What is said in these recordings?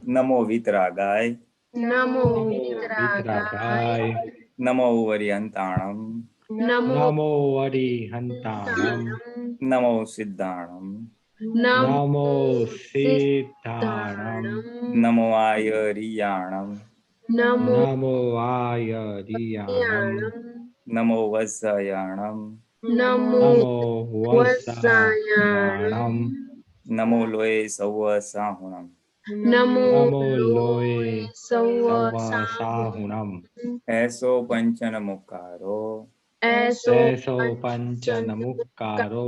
નમો વિતરાગાય નમો વિતરાગાય નમો વરિયંતાણમ નમો વરિહંતાણમ નમો સિદ્ધાણમ નમો સિદ્ધાણમ નમો આયરિયાણમ નમો આયરિયાણમ નમો વત્સયાણમ નમો વત્સાયાણમ નમો લોય સૌ સાહુણમ નમો લોય સૌસાહુણમ એસો પંચન મુકારો એસો પંચનમુક્કારો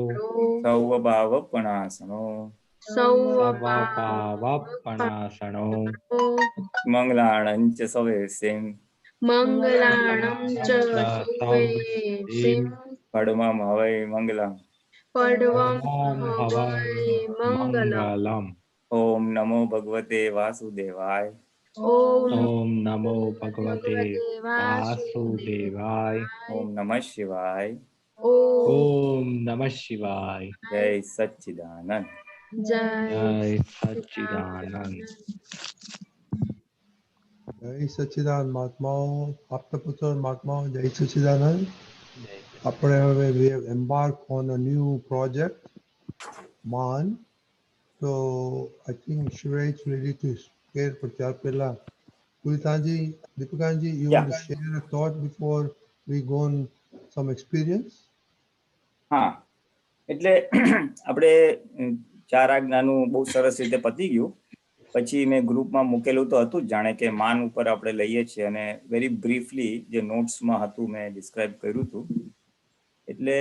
સૌ ભાવ પણાસનો સૌભાવપણાસણો મંગલાણં ચ સવેસિં મંગલાણં ચ સવેસિં પડમમ હવૈ મંગલમ પડવમ હવૈ મંગલમ. ઓમ નમો ભગવતે વાસુદેવાય ઓમ નમો ભગવતે વાસુદેવાય. ઓમ નમઃ શિવાય. ઓમ નમઃ શિવાય. જય સચ્ચિદાનંદ. જય સચ્ચિદાનંદ. જય સચ્ચિદાનંદ મહાત્માઓ, આપતા પુત્ર મહાત્માઓ, જય સચ્ચિદાનંદ. આપણે હવે we have embarked on a new project, MAN. So I think Shiva is ready to share, but ત્યાર પહેલા Puritanji, Deepakanji, you want to Yeah. share a thought before we go on some experience? હા, એટલે આપણે ચાર આજ્ઞાનું બહુ સરસ રીતે પતી ગયું. પછી મેં ગ્રુપમાં મૂકેલું તો હતું જ, જાણે કે માન ઉપર આપણે લઈએ છીએ, અને વેરી બ્રીફલી જે નોટ્સમાં હતું મેં ડિસ્ક્રાઇબ કર્યું હતું. એટલે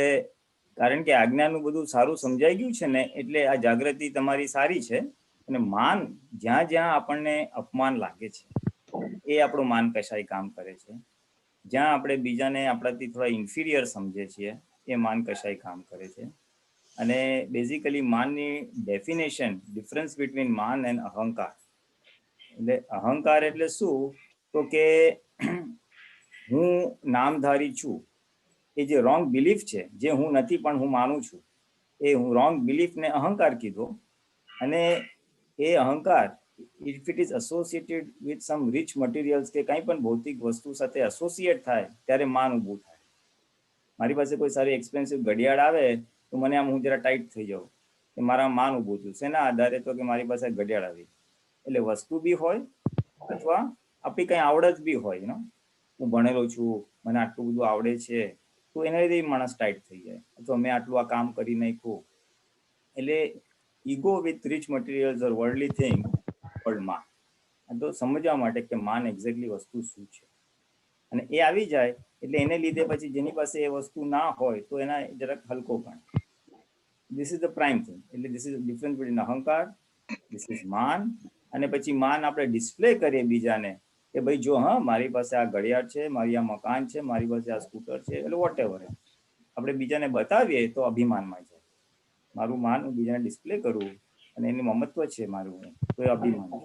કારણ કે આજ્ઞાનું બધું સારું સમજાઈ ગયું છે ને, એટલે આ જાગૃતિ તમારી સારી છે. અને માન જ્યાં જ્યાં આપણને અપમાન લાગે છે એ આપણું માન કશાય કામ કરે છે. જ્યાં આપણે બીજાને આપણાથી થોડા ઇન્ફિરિયર સમજે છીએ એ માન કશાય કામ કરે છે. અને બેઝિકલી માનની ડેફિનેશન, ડિફરન્સ બિટવીન માન એન્ડ અહંકાર. એટલે અહંકાર એટલે શું? તો કે હું નામધારી છું, એ જે રોંગ બિલીફ છે, જે હું નથી પણ હું માનું છું, એ હું રોંગ બિલીફને અહંકાર કીધો. અને એ અહંકાર if it is associated with some rich materials કે કંઈ પણ ભૌતિક વસ્તુ સાથે એસોસિએટ થાય ત્યારે માન ઊભું થાય. મારી પાસે કોઈ સારી એક્સપેન્સિવ ઘડિયાળ આવે તો મને આમ હું જરા ટાઈટ થઈ જાઉં કે મારા માન ઊભું થયું. શેના આધારે? તો કે મારી પાસે ઘડિયાળ આવી. એટલે વસ્તુ બી હોય અથવા આપણી કંઈ આવડત બી હોય. હું ભણેલો છું, મને આટલું બધું આવડે છે, તો એના લીધે માણસ ટાઈટ થઈ જાય. અથવા મેં આટલું આ કામ કરી નાખ્યું. એટલે ego with rich materials or worldly thing cold માન. તો સમજવા માટે કે માન એક્ઝેક્ટલી વસ્તુ શું છે, અને એ આવી જાય એટલે એને લીધે પછી જેની પાસે એ વસ્તુ ના હોય તો એના જરાક હલકો ગણે. This is the prime thing. એટલે ધીસ ઇઝ ડિફરન્સ બિટવીન અહંકાર, ધીસ ઇઝ માન. અને પછી માન આપણે ડિસ્પ્લે કરીએ બીજાને કે ભાઈ જો, હા મારી પાસે આ ઘડિયાળ છે, મારી આ મકાન છે, મારી પાસે આ સ્કૂટર છે, એટલે વોટ એવર. આપણે બીજાને બતાવીએ તો અભિમાનમાં જાય. મારું માન હું બીજાને ડિસ્પ્લે કરું અને એનું મમત્વ છે મારું, તો એ અભિમાન છે.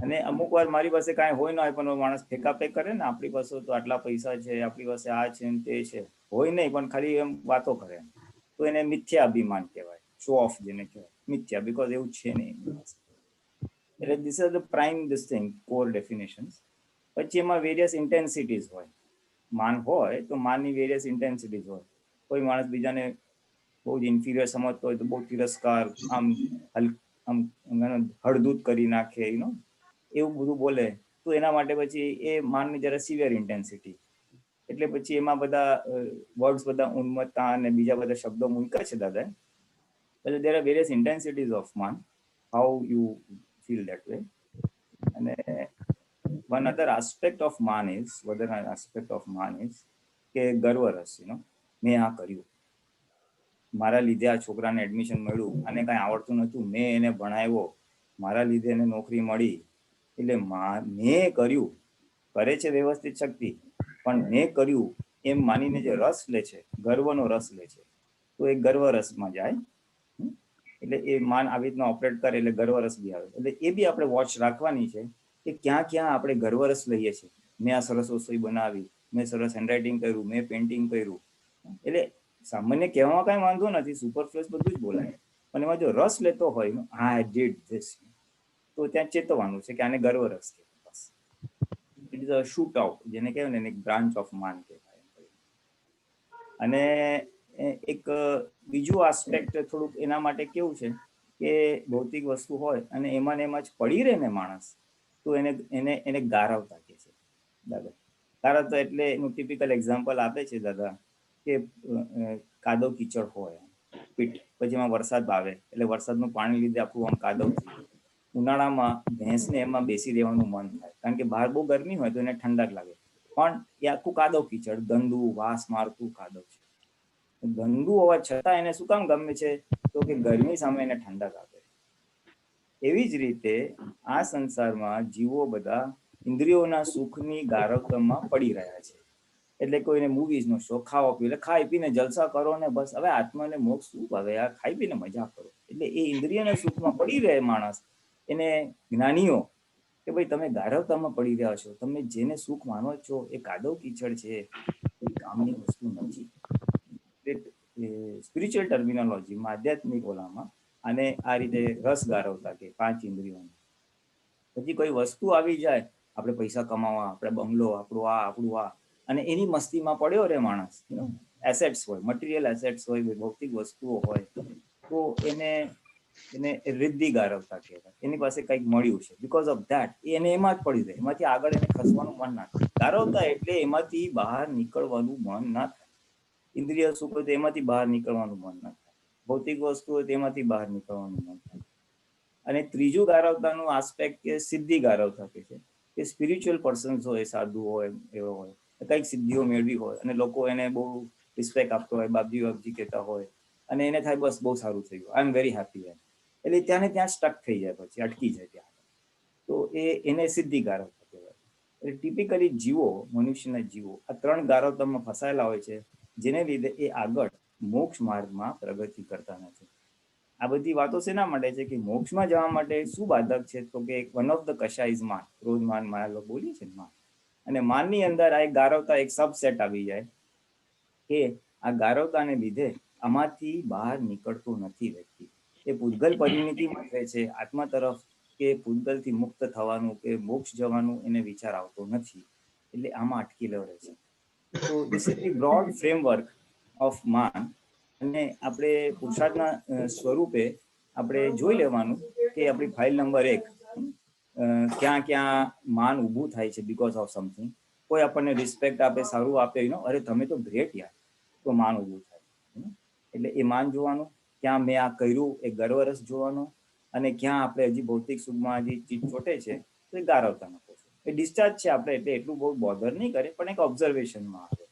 અને અમુક વાર મારી પાસે કાંઈ હોય ના હોય પણ માણસ ફેંકાફેક કરે ને, આપણી પાસે તો આટલા પૈસા છે, આપણી પાસે આ છે ને તે છે, હોય નહીં પણ ખાલી એમ વાતો કરે, તો એને મિથ્યા અભિમાન કહેવાય. શો ઓફ જેને કહેવાય મિથ્યા, બીકોઝ એવું છે નહીં. એટલે this are the prime this thing, core definitions. પછી એમાં વેરિયસ ઇન્ટેન્સિટીઝ હોય. માન હોય તો માનની વેરિયસ ઇન્ટેન્સિટીઝ હોય. કોઈ માણસ બીજાને બહુ જ ઇન્ફિરિયર સમજતો હોય તો બહુ તિરસ્કાર, આમ હળદૂત કરી નાખે, એવું બધું બોલે, તો એના માટે પછી એ માનની જરા સિવિયર ઇન્ટેન્સિટી. એટલે પછી એમાં બધા વર્ડ્સ, બધા ઉન્મત્તા અને બીજા બધા શબ્દો મૂક્યા છે દાદા. એટલે there are various intensities of man, how you feel that way. અને one other aspect of man is કે ગર્વરસ. મેં આ કર્યું, મારા લીધે આ છોકરાને એડમિશન મળ્યું, અને કાંઈ આવડતું નહોતું, મેં એને ભણાવ્યો, મારા લીધે એને નોકરી મળી. એટલે મેં કર્યું, કરે છે વ્યવસ્થિત શક્તિ, પણ મેં કર્યું એમ માનીને જે રસ લે છે, ગર્વનો રસ લે છે, તો એ ગર્વ રસમાં જાય. એટલે એ માન આવી રીતના ઓપરેટ કરે એટલે ગર્વ રસ બી આવે. એટલે એ બી આપણે વોચ રાખવાની છે કે ક્યાં ક્યાં આપણે ગર્વ રસ લઈએ છીએ. મેં આ સરસ રસોઈ બનાવી, મેં સરસ હેન્ડરાઇટિંગ કર્યું, મેં પેઇન્ટિંગ કર્યું. એટલે સામાન્ય કહેવામાં કાંઈ વાંધો નથી, સુપરફ્લુઅસ બધું જ બોલાય, પણ એમાં જો રસ લેતો હોય આઈ ડીડ ધીસ, તો ત્યાં ચેતવવાનું છે કે આને ગર્વ રસ કહેવાય. બસ it is a shoot out, જેને કહેવાય ને એક બ્રાન્ચ ઓફ માન કહેવાય. અને એક બીજું આસ્પેક્ટ થોડુંક એના માટે કેવું છે કે ભૌતિક વસ્તુ હોય અને એમાં ને એમાં જ પડી રહે ને માણસ, તો એને એને એને ગારવતા કહે છે દાદા. ગારવતા એટલે એનું ટિપિકલ એક્ઝામ્પલ આપે છે દાદા કે કાદવ કીચડ હોય પીઠ, પછી એમાં વરસાદ આવે એટલે વરસાદનું પાણી લીધે આખું આમ કાદવ થઈ જાય. ઉનાળામાં ભેંસને એમાં બેસી રહેવાનું મન થાય, કારણ કે બહાર બહુ ગરમી હોય તો એને ઠંડક લાગે, પણ એ આખું કાદવ કીચડ, ગંદુ વાસ મારતું કાદવ છે. ગંદુ હોવા છતાં એને શું કામ ગમે છે, તો કે ગરમી સામે એને ઠંડક આપે. એવી જ રીતે આ સંસારમાં જીવો બધા ઇન્દ્રિયોના સુખની ગારવતામાં પડી રહ્યા છે. એટલે કોઈને મૂવીઝનો શોખ, ખાવા પીવો, એટલે ખાઈ પીને જલસા કરો ને બસ. હવે આત્માને મોક્ષ શું ભાવે યાર, ખાઈ પીને મજા કરો. એટલે એ ઇન્દ્રિયના સુખમાં પડી રહે માણસ. એને જ્ઞાનીઓ કે ભાઈ તમે ગારવતામાં પડી રહ્યા છો, તમે જેને સુખ માનો છો એ કાદવ કીચડ છે, એ કામની વસ્તુ નથી. સ્પિરિચ્યુઅલ ટર્મિનોલોજીમાં, આધ્યાત્મિક ઓલામાં અને આ રીતે રસ ગારવતા કે 5 ઇન્દ્રિયોને. પછી કોઈ વસ્તુ આવી જાય, આપણે પૈસા કમાવા, આપણે બંગલો, આપણું આ, અને એની મસ્તીમાં પડ્યો રે માણસ. એસેટ્સ હોય, મટીરિયલ એસેટ્સ હોય, ભૌતિક વસ્તુઓ હોય, તો એને રિદ્ધિ ગારવતા કહેવાય. એની પાસે કંઈક મળ્યું છે, બીકોઝ ઓફ ધેટ એને એમાં જ પડી રહે, એમાંથી આગળ એને ખસવાનું મન ના થાય. ગારવતા એટલે એમાંથી બહાર નીકળવાનું મન ના થાય. ઇન્દ્રિય સુખ હોય તો એમાંથી બહાર નીકળવાનું મન ના થાય, ભૌતિક વસ્તુ હોય તેમાંથી બહાર નીકળવાનું મન થાય. અને ત્રીજું ગારવતાનું આસ્પેક્ટ કે સિદ્ધિ ગારવતા કે છે, કે સ્પિરિચ્યુઅલ પર્સન્સ હોય, સાધુ હોય, એવો હોય, કંઈક સિદ્ધિઓ મેળવી હોય અને લોકો એને બહુ રિસ્પેક્ટ આપતો હોય, બાપજી બાપજી કહેતા હોય, અને એને થાય બસ બહુ સારું થયું, આઈ એમ વેરી હેપી એમ. એટલે ત્યાં ને ત્યાં સ્ટક થઈ જાય, પછી અટકી જાય ત્યાં. તો એને સિદ્ધિ ગારવતા કહેવાય. એટલે ટિપિકલી જીવો, મનુષ્યના જીવો આ 3 ગારવતામાં ફસાયેલા હોય છે, જેને લીધે એ આગળ મોક્ષ માર્ગમાં પ્રગતિ કરતા નથી. આ બધી વાતો શેના માટે છે કે મોક્ષમાં જવા માટે શું બાધક છે, તો કે વન ઓફ ધ કશા ઇઝ માન. ક્રોધ માન માયા બોલીએ છે માન, અને માનની અંદર આ એક ગારવતા, એક સબસેટ આવી જાય કે આ ગારવતાને લીધે આમાંથી બહાર નીકળતો નથી વ્યક્તિ. એ પૂતગલ પરિણિતિમાં રહે છે આત્મા તરફ, કે પૂતગલથી મુક્ત થવાનું કે મોક્ષ જવાનું એને વિચાર આવતો નથી, એટલે આમાં અટકેલો રહે છે. તો this is the broad framework of માન. અને આપણે પુરુષાર્થના સ્વરૂપે આપણે જોઈ લેવાનું કે આપણી ફાઇલ નંબર 1 ક્યાં ક્યાં માન ઊભું થાય છે બીકોઝ ઓફ સમથિંગ. કોઈ આપણને રિસ્પેક્ટ આપે, સારું આપે, અરે તમે તો ગ્રેટ યાર, તો માન ઊભું થાય. એટલે એ માન જોવાનું, ક્યાં મેં આ કર્યું એ ગર્વરસ જોવાનો, અને ક્યાં આપણે હજી ભૌતિક સુખમાં હજી ચીજ ચોટે છે તો એ ગારવતા નાખો છો. એ ડિસ્ચાર્જ છે, આપણે એટલે એટલું બહુ બોધર નહીં કરે, પણ એક ઓબ્ઝર્વેશનમાં આવે.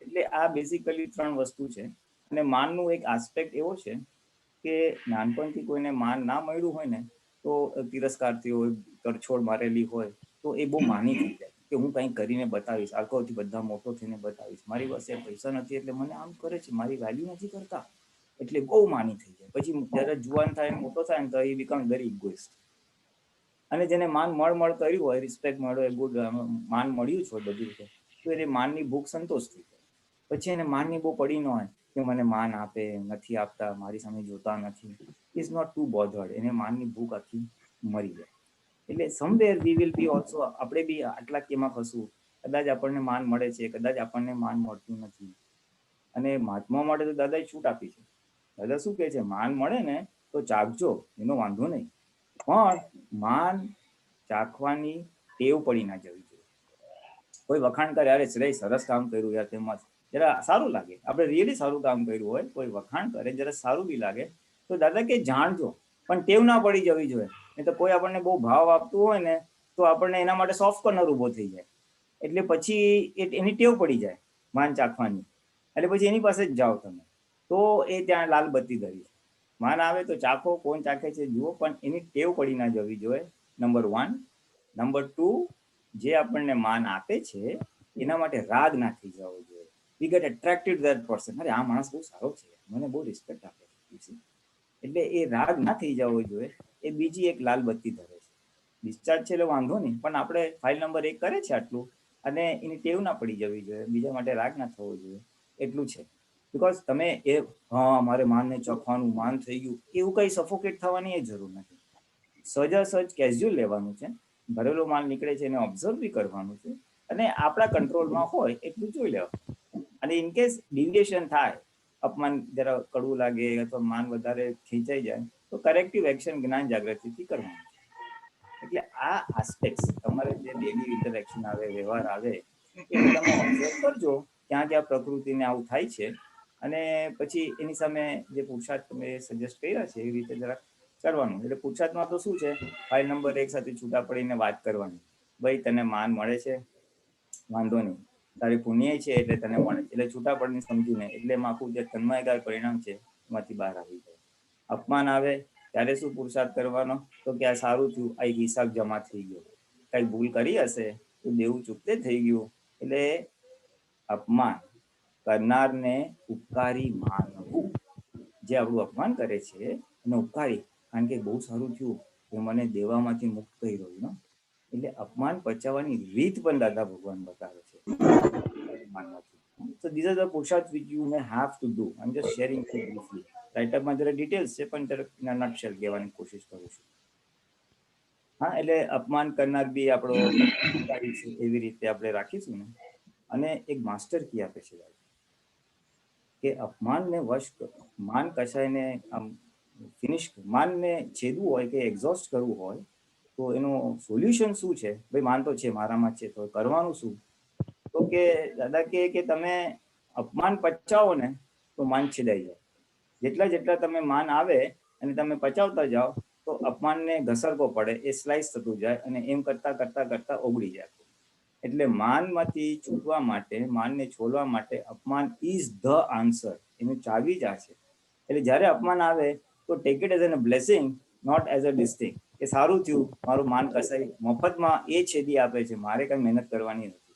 એટલે આ બેઝિકલી 3 વસ્તુ છે. અને માનનું એક આસ્પેક્ટ એવો છે કે નાનપણથી કોઈને માન ના મળ્યું હોય ને, તો તિરસ્કારથી હોય, તરછોડ મારેલી હોય, તો એ બહુ માની થઈ જાય કે હું કંઈક કરીને બતાવીશ, આખોથી બધા મોટો થઈને બતાવીશ, મારી પાસે પૈસા નથી એટલે મને આમ કરે છે, મારી વેલ્યુ નથી કરતા, એટલે બહુ માની થઈ જાય. પછી જ્યારે જુવાન થાય, મોટો થાય ને, તો એ બીકમ વેરી ઇગોઇસ્ટ. અને જેને માન મળ કર્યું હોય, રિસ્પેક્ટ મળ્યો, ગુડ માન મળ્યું છે બધી રીતે, તો એને માનની ભૂખ સંતોષ થઈ જાય. પછી એને માનની બહુ પડી ન હોય કે મને માન આપે, નથી આપતા, મારી સામે જોતા નથી, ઇઝ નોટ ટુ બોધર્ડ. એને માનની ભૂખ આખી મરી જાય. એટલે somewhere we will be also, આપણે બી આટલા કેમાં ફસવું, કદાચ આપણને માન મળે છે, કદાચ આપણને માન મળતું નથી. અને મહાત્મા માટે તો દાદાએ છૂટ આપી છે. દાદા શું કહે છે, માન મળે ને તો ચાખજો, એનો વાંધો નહીં, પણ માન ચાખવાની ટેવ પડી ના જવી જોઈએ. કોઈ વખાણ કરે, અરે શ્રેય સરસ કામ કર્યું યાર, તેમાં જરા સારું લાગે, આપણે રિયલી સારું કામ કર્યું હોય, કોઈ વખાણ કરે, જરા સારું બી લાગે, તો દાદા કે જાણજો, પણ ટેવ ના પડી જવી જોઈએ. નહીં તો કોઈ આપણને બહુ ભાવ આપતું હોય ને, તો આપણને એના માટે સોફ્ટ કોર્નર ઊભો થઈ જાય. એટલે પછી એની ટેવ પડી જાય માન ચાખવાની, એટલે પછી એની પાસે જ જાઓ તમે, તો એ ત્યાં લાલ બત્તી ધરી છે. માન આવે તો ચાખો, કોણ ચાખે છે જુઓ, પણ એની ટેવ પડી ના જવી જોઈએ, નંબર 1. નંબર 2, જે આપણને માન આપે છે એના માટે રાગ ના થઈ જવો જોઈએ. We get attracted that person, અરે આ માણસ બહુ સારો છે, મને બહુ રિસ્પેક્ટ આપે છે, એટલે એ રાગ ના થઈ જવો જોઈએ. એ બીજી એક લાલ બત્તી ધરે છે. ડિસ્ચાર્જ છે એટલે વાંધો નહીં, પણ આપણે ફાઇલ નંબર 1 કરે છે આટલું, અને એની ટેવ ના પડી જવી જોઈએ, બીજા માટે રાગ ના થવો જોઈએ, એટલું છે. બીકોઝ તમે એ મારે માનને ચખવાનું, માન થઈ ગયું, એવું કઈ સફોકેટ થવાની એ જરૂર નથી. સજ કેઝ્યુઅલ લેવાનું છે. ભરેલો માલ નીકળે છે એને ઓબ્ઝર્વ બી કરવાનું છે, અને આપણા કંટ્રોલમાં હોય એટલું જોઈ લેવાનું. અને ઇન કેસ ડિવિએશન થાય, અપમાન જરા કડવું લાગે અથવા માન વધારે ખેંચાઈ જાય, તો કરેક્ટિવ એક્શન જ્ઞાન જાગૃતિથી કરવાનું. એટલે આ આસ્પેક્ટ તમારે જે ડેલી ઇન્ટરેક્શન આવે, વ્યવહાર આવે, એને તમે ઓબ્ઝર્વ કરજો ક્યાં ક્યાં પ્રકૃતિને આવું થાય છે, અને પછી એની સામે જે પુરુષાર્થ તમે સજેસ્ટ કર્યા છે એવી રીતે જરા કરવાનું. એટલે પુરુષાર્થમાં તો શું છે, ફાઇલ નંબર 1 સાથે છૂટા પડીને વાત કરવાની. ભાઈ તને માન મળે છે, વાંધો નહીં, તારી પુણ્ય છે એટલે તને મળે છે, એટલે છૂટા પડીને સમજીને, એટલે એમાં આખું જે તન્મયકાર પરિણામ છે એમાંથી બહાર આવી જાય. અપમાન આવે ત્યારે શું પુરુષાર્થ કરવાનો, તો કે આ સારું થયું, આ હિસાબ જમા થઈ ગયો, કઈ ભૂલ કરી હશે તો દેવું ચૂકતે થઈ ગયું. એટલે અપમાન કરનારને ઉપકારી માનવું. જે આપણું અપમાન કરે છે એને ઉપકારી, કારણ કે બહુ સારું થયું કે મને દેવામાંથી મુક્ત કર્યો, ને એટલે અપમાન પચાવવાની રીત પણ દાદા ભગવાન બતાવે છે. So these are the push-ups which you may have to do. I'm just sharing it briefly. રાઇટઅપમાં જરા ડિટેલ્સ છે, પણ જરા નટશેલ કહેવાની કોશિશ કરું છું. હા, એટલે અપમાન કરનાર બી આપણો છે એવી રીતે આપણે રાખીશું ને. અને એક માસ્ટર કી આપે છે કે અપમાનને વશ કરો. માન કશાયને આમ ફિનિશ, માનને છેદવું હોય કે એક્ઝોસ્ટ કરવું હોય તો એનું સોલ્યુશન શું છે? ભાઈ માન તો છે, મારામાં છે, તો કરવાનું શું? તો કે દાદા કે તમે અપમાન પચાવો ને તો માન છેદાઈ જાય. જેટલા જેટલા તમે માન આવે અને તમે પચાવતા જાઓ તો અપમાનને ઘસરકો પડે, એ સ્લાઇસ થતું જાય, અને એમ કરતા કરતા કરતા ઓગળી જાય. એટલે માનમાંથી છૂટવા માટે, માનને છોડવા માટે અપમાન ઇઝ ધ આન્સર. એનું ચાવી જ આ છે. એટલે જ્યારે અપમાન આવે તો take it as an blessing, not as a distinct. કે સારું થયું, મારું માન કસાઈ મફતમાં એ છેદી આપે છે, મારે કઈ મહેનત કરવાની નથી.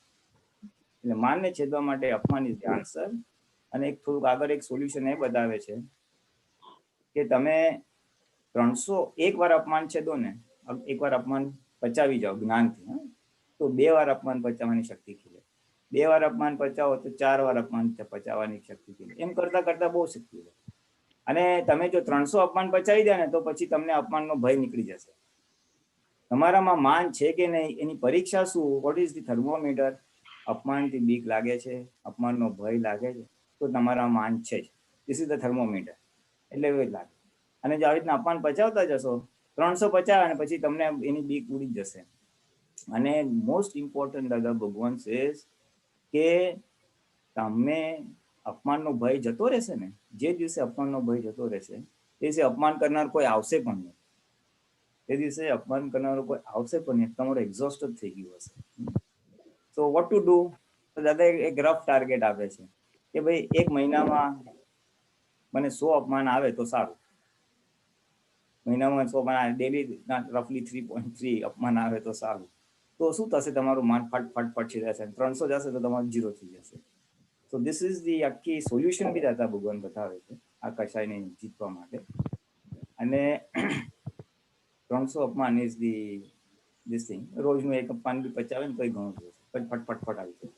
એટલે માનને છેદવા માટે અપમાન ઇઝ ધ આન્સર. અને એક થોડુંક આગળ એક સોલ્યુશન એ બતાવે છે કે તમે 301 વાર અપમાન છેદો ને, એકવાર અપમાન પચાવી જાઓ જ્ઞાનથી, તો 2 વાર અપમાન પચાવવાની શક્તિ ખીલે. 2 વાર અપમાન પચાવો તો 4 વાર અપમાન પચાવવાની શક્તિ ખીલે. એમ કરતા કરતા બહુ શક્તિ છે. અને તમે જો 300 અપમાન પચાવી દે ને તો પછી તમને અપમાનનો ભય નીકળી જશે. તમારામાં માન છે કે નહીં એની પરીક્ષા શું? What is the thermometer? અપમાનથી બીક લાગે છે, અપમાનનો ભય લાગે છે, તો તમારા માન છે જ. This is the thermometer. એટલે એવું જ લાગે. અને જો આવી રીતના અપમાન પચાવતા જશો, 350 અને પછી તમને એની બીક ઉડી જશે. અને મોસ્ટ ઇમ્પોર્ટન્ટ દાદા ભગવાન છે કે તમે અપમાનનો ભય જતો રહેશે ને, જે દિવસે અપમાનનો ભય જતો રહેશે તે દિવસે અપમાન કરનાર કોઈ આવશે પણ નહીં. તે દિવસે અપમાન કરનારો કોઈ આવશે પણ નહીં, તમારો એક્ઝોસ્ટ જ થઈ ગયું હશે. So what to do? તો દાદા એક રફ ટાર્ગેટ આપે છે કે ભાઈ 1 મહિનામાં મને 100 અપમાન આવે તો સારું. મહિનામાં 100 અપમાન, ડેલી રફલી 3.3 અપમાન આવે તો સારું. તો શું થશે? તમારું માન ફટ છે જશે. 300 જશે તો તમારું 0 થઈ જશે. તો ધીસ ઇઝ ધી આખી સોલ્યુશન બી દાદા ભગવાન બતાવે છે આ કશાયને જીતવા માટે. અને 300 અપમાન ઇઝ ધી ધીસ થિંગ. રોજનું 1 અપમાન બી પચાવે ને તો ઘણું થશે, ફટ આવી જાય.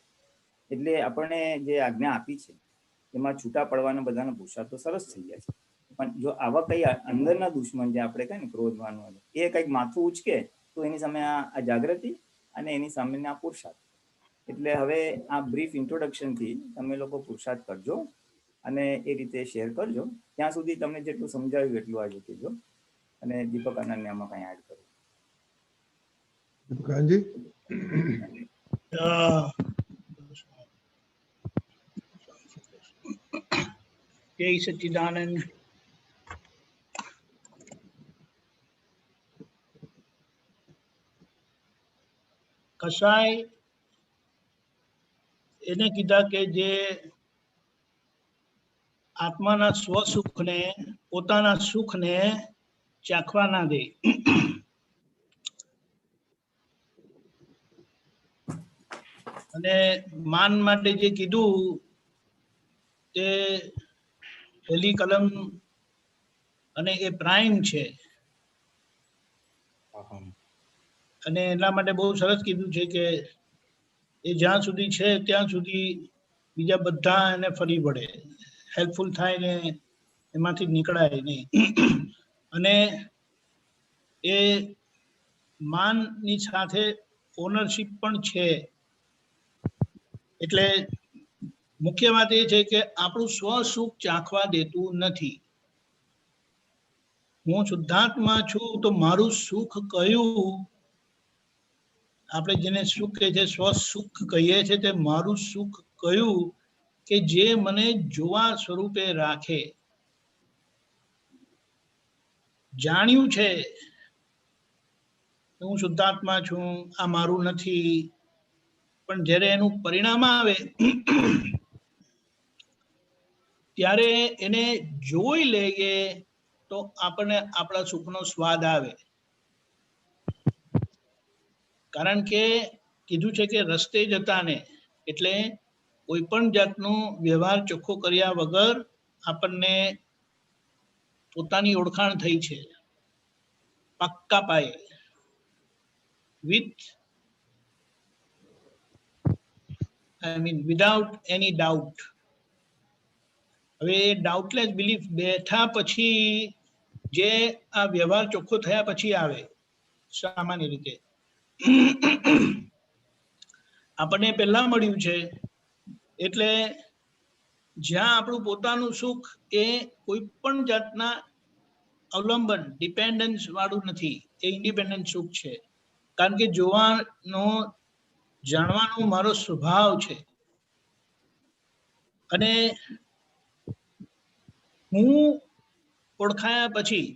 એટલે આપણને જે આજ્ઞા આપી છે એમાં છૂટા પડવાના બધાના પુરુષાર્થ તો સરસ થઈ ગયા છે. પણ જો આવા કઈ અંદરના દુશ્મન જે આપણે કહીએ ને ક્રોધવાનું, એ કંઈક માથું ઉચકે તો એની સામે આ જાગૃતિ અને એની સામેના આ પુરુષાર્થ. એટલે હવે આ બ્રીફ ઇન્ટ્રોડક્શનથી તમે લોકો પુરુષાર્થ કરજો અને એ રીતે શેર કરજો. ત્યાં સુધી તમને જેટલું સમજાવ્યું એટલું આજે કહેજો. અને દીપક આનંદને આમાં કંઈ એડ કરો. દીપકાનજી, જય સચ્ચિદાનંદ. કસાય એને કીધા કે જે આત્માના સ્વસુખને, પોતાના સુખને ચાખવા ના દે. અને માન માટે જે કીધું તે પહેલી કલમ અને એ પ્રાઇમ છે. અને એના માટે બહુ સરસ કીધું છે કે એ જ્યાં સુધી છે ત્યાં સુધી બીજા બધા એને ફરી વળે. હેલ્પફુલ થાય ને એમાંથી નીકળાય નહીં. અને એ માનની સાથે ઓનરશિપ પણ છે. એટલે મુખ્ય વાત એ છે કે આપણું સ્વ સુખ ચાખવા દેતું નથી. હું શુદ્ધાત્મા છું તો મારું સુખ કયું, આપણે જેને સુખ કહે છે, સ્વ સુખ કહીએ છીએ, તે મારું સુખ કયું કે જે મને જોવા સ્વરૂપે રાખે. જાણ્યું છે હું શુદ્ધાત્મા છું, આ મારું નથી, પણ જ્યારે એનું પરિણામ આવે ત્યારે એને જોઈ લઈએ તો આપણને આપણા સુખનો સ્વાદ આવે. કારણ કે કીધું છે કે રસ્તે જતાને, એટલે કોઈ પણ જાતનો વ્યવહાર ચોખ્ખો કર્યા વગર આપણને પોતાની ઓળખાણ થઈ છે પક્કા પાયે, વિધાઉટ એની ડાઉટ. હવે ડાઉટલેસ બિલીફ બેઠા પછી જે આ વ્યવહાર ચોખ્ખો થયા પછી આવે. સામાન્ય રીતે આપણને પહેલા મળ્યું છે, એટલે જ્યાં આપણું પોતાનું સુખ એ કોઈ પણ જાતના અવલંબન ડિપેન્ડન્સ વાળું નથી, એ ઇન્ડિપેન્ડન્ટ સુખ છે. કારણ કે જોવાનો જાણવાનો મારો સ્વભાવ છે. અને હું ઓળખાયા પછી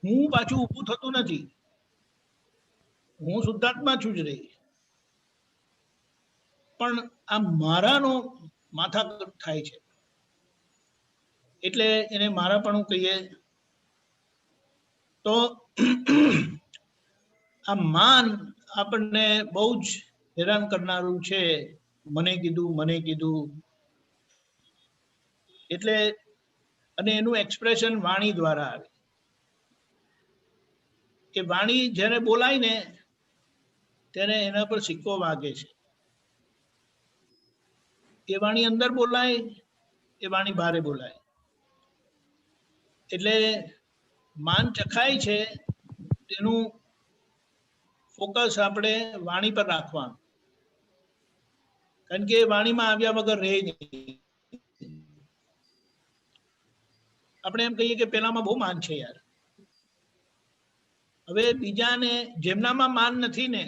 હું પાછું ઊભું થતું નથી. હું શુદ્ધાત્મા છું જ રહી, પણ આ મારાનો માથાકૂટ થાય છે, એટલે એને મારાપણું કહીએ. તો આ માન આપણને બહુ જ હેરાન કરનારું છે. મને કીધું એટલે, અને એનું એક્સપ્રેશન વાણી દ્વારા આવે. કે વાણી જ્યારે બોલાય ને ત્યારે એના પર સિક્કો વાગે છે. એ વાણી અંદર બોલાય, એ વાણી બહારે બોલાય. એટલે માન ચખાય છે તેનું ફોકસ આપણે વાણી પર રાખવાનું. કારણ કે વાણીમાં આવ્યા વગર રહે નહીં. આપણે એમ કહીએ કે પેલામાં બહુ માન છે યાર. હવે બીજાને જેમનામાં માન નથી ને,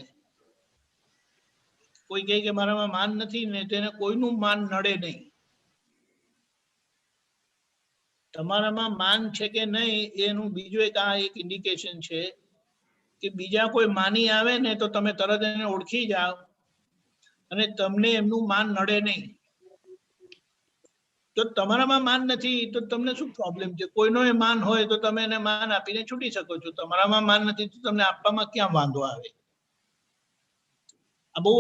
કોઈ કહે કે મારામાં માન નથી ને, તેને કોઈનું માન નડે નહીં. તમારામાં માન છે કે નહીં એનું બીજું એક ઇન્ડિકેશન છે કે બીજા કોઈ માની આવે ને તો તમે તરત એને ઓળખી જાઓ અને તમને એમનું માન નડે નહીં. તો તમારામાં માન નથી તો તમને શું પ્રોબ્લેમ છે? કોઈનો એ માન હોય તો તમે એને માન આપીને છૂટી શકો છો. તમારામાં માન નથી તો તમને આપવામાં ક્યાં વાંધો આવે? આ બહુ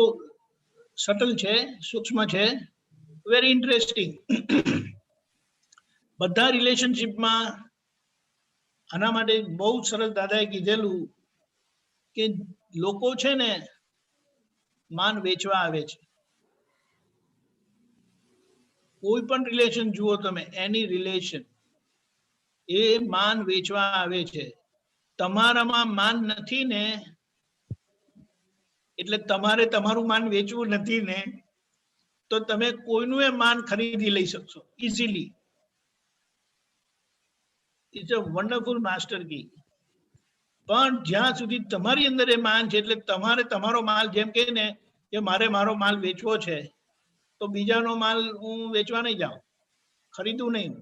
સટલ છે, સૂક્ષ્મ છે, વેરી ઇન્ટરેસ્ટિંગ. બધા રિલેશનશીપમાં આના માટે બહુ સરસ દાદાએ કીધેલું કે લોકો છે ને માન વેચવા આવે છે. કોઈ પણ રિલેશન જુઓ તમે, એની રિલેશન, એ માન વેચવા આવે છે. તમારામાં માન નથી ને એટલે તમારે તમારું માન વેચવું નથી ને, તો તમે કોઈનું એ માન ખરીદી લઈ શકશો easily. It's a wonderful master key. પણ જ્યાં સુધી તમારી અંદર એ માન છે, એટલે તમારે તમારો માલ, જેમ કે ને કે મારે મારો માલ વેચવો છે, તો બીજાનો માલ હું વેચવા નહીં જાઉં, ખરીદું નહીં.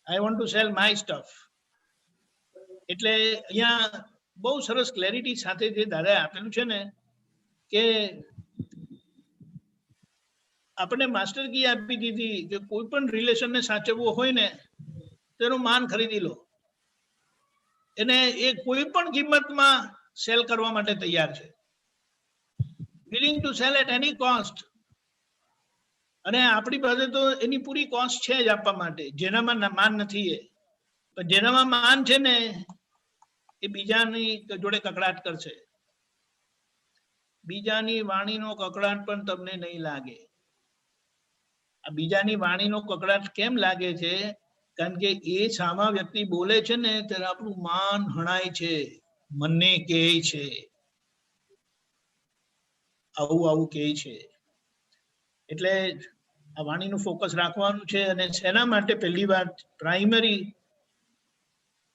I want to sell my stuff. એટલે અહીંયા બહુ સરસ ક્લેરિટી સાથે જે દાદાએ આપેલું છે ને, કે આપણે માસ્ટર કી આપી દીધી કે કોઈ પણ રિલેશનને સાચવવું હોય ને તેનું માન ખરીદી લો. એને એ કોઈ પણ કિંમતમાં સેલ કરવા માટે તૈયાર છે, willing to sell at any cost. અને આપણી પાસે તો એની પૂરી કોસ્ટ છે જ આપવા માટે. જેનામાં માન નથી એ, પણ જેનામાં માન છે ને એ બીજાની જોડે કકડાટ કરશે. બીજાની વાણીનો કકળાટ પણ તમને નહીં લાગે. આ બીજાની વાણીનો કકળાટ કેમ લાગે છે? કારણ કે એ સામા વ્યક્તિ બોલે છે ને ત્યારે આપણું માન હણાય છે, મને કહે છે, આવું આવું કહે છે. એટલે આ વાણીનું ફોકસ રાખવાનું છે. અને શેના માટે? પહેલી વાત પ્રાઇમરી,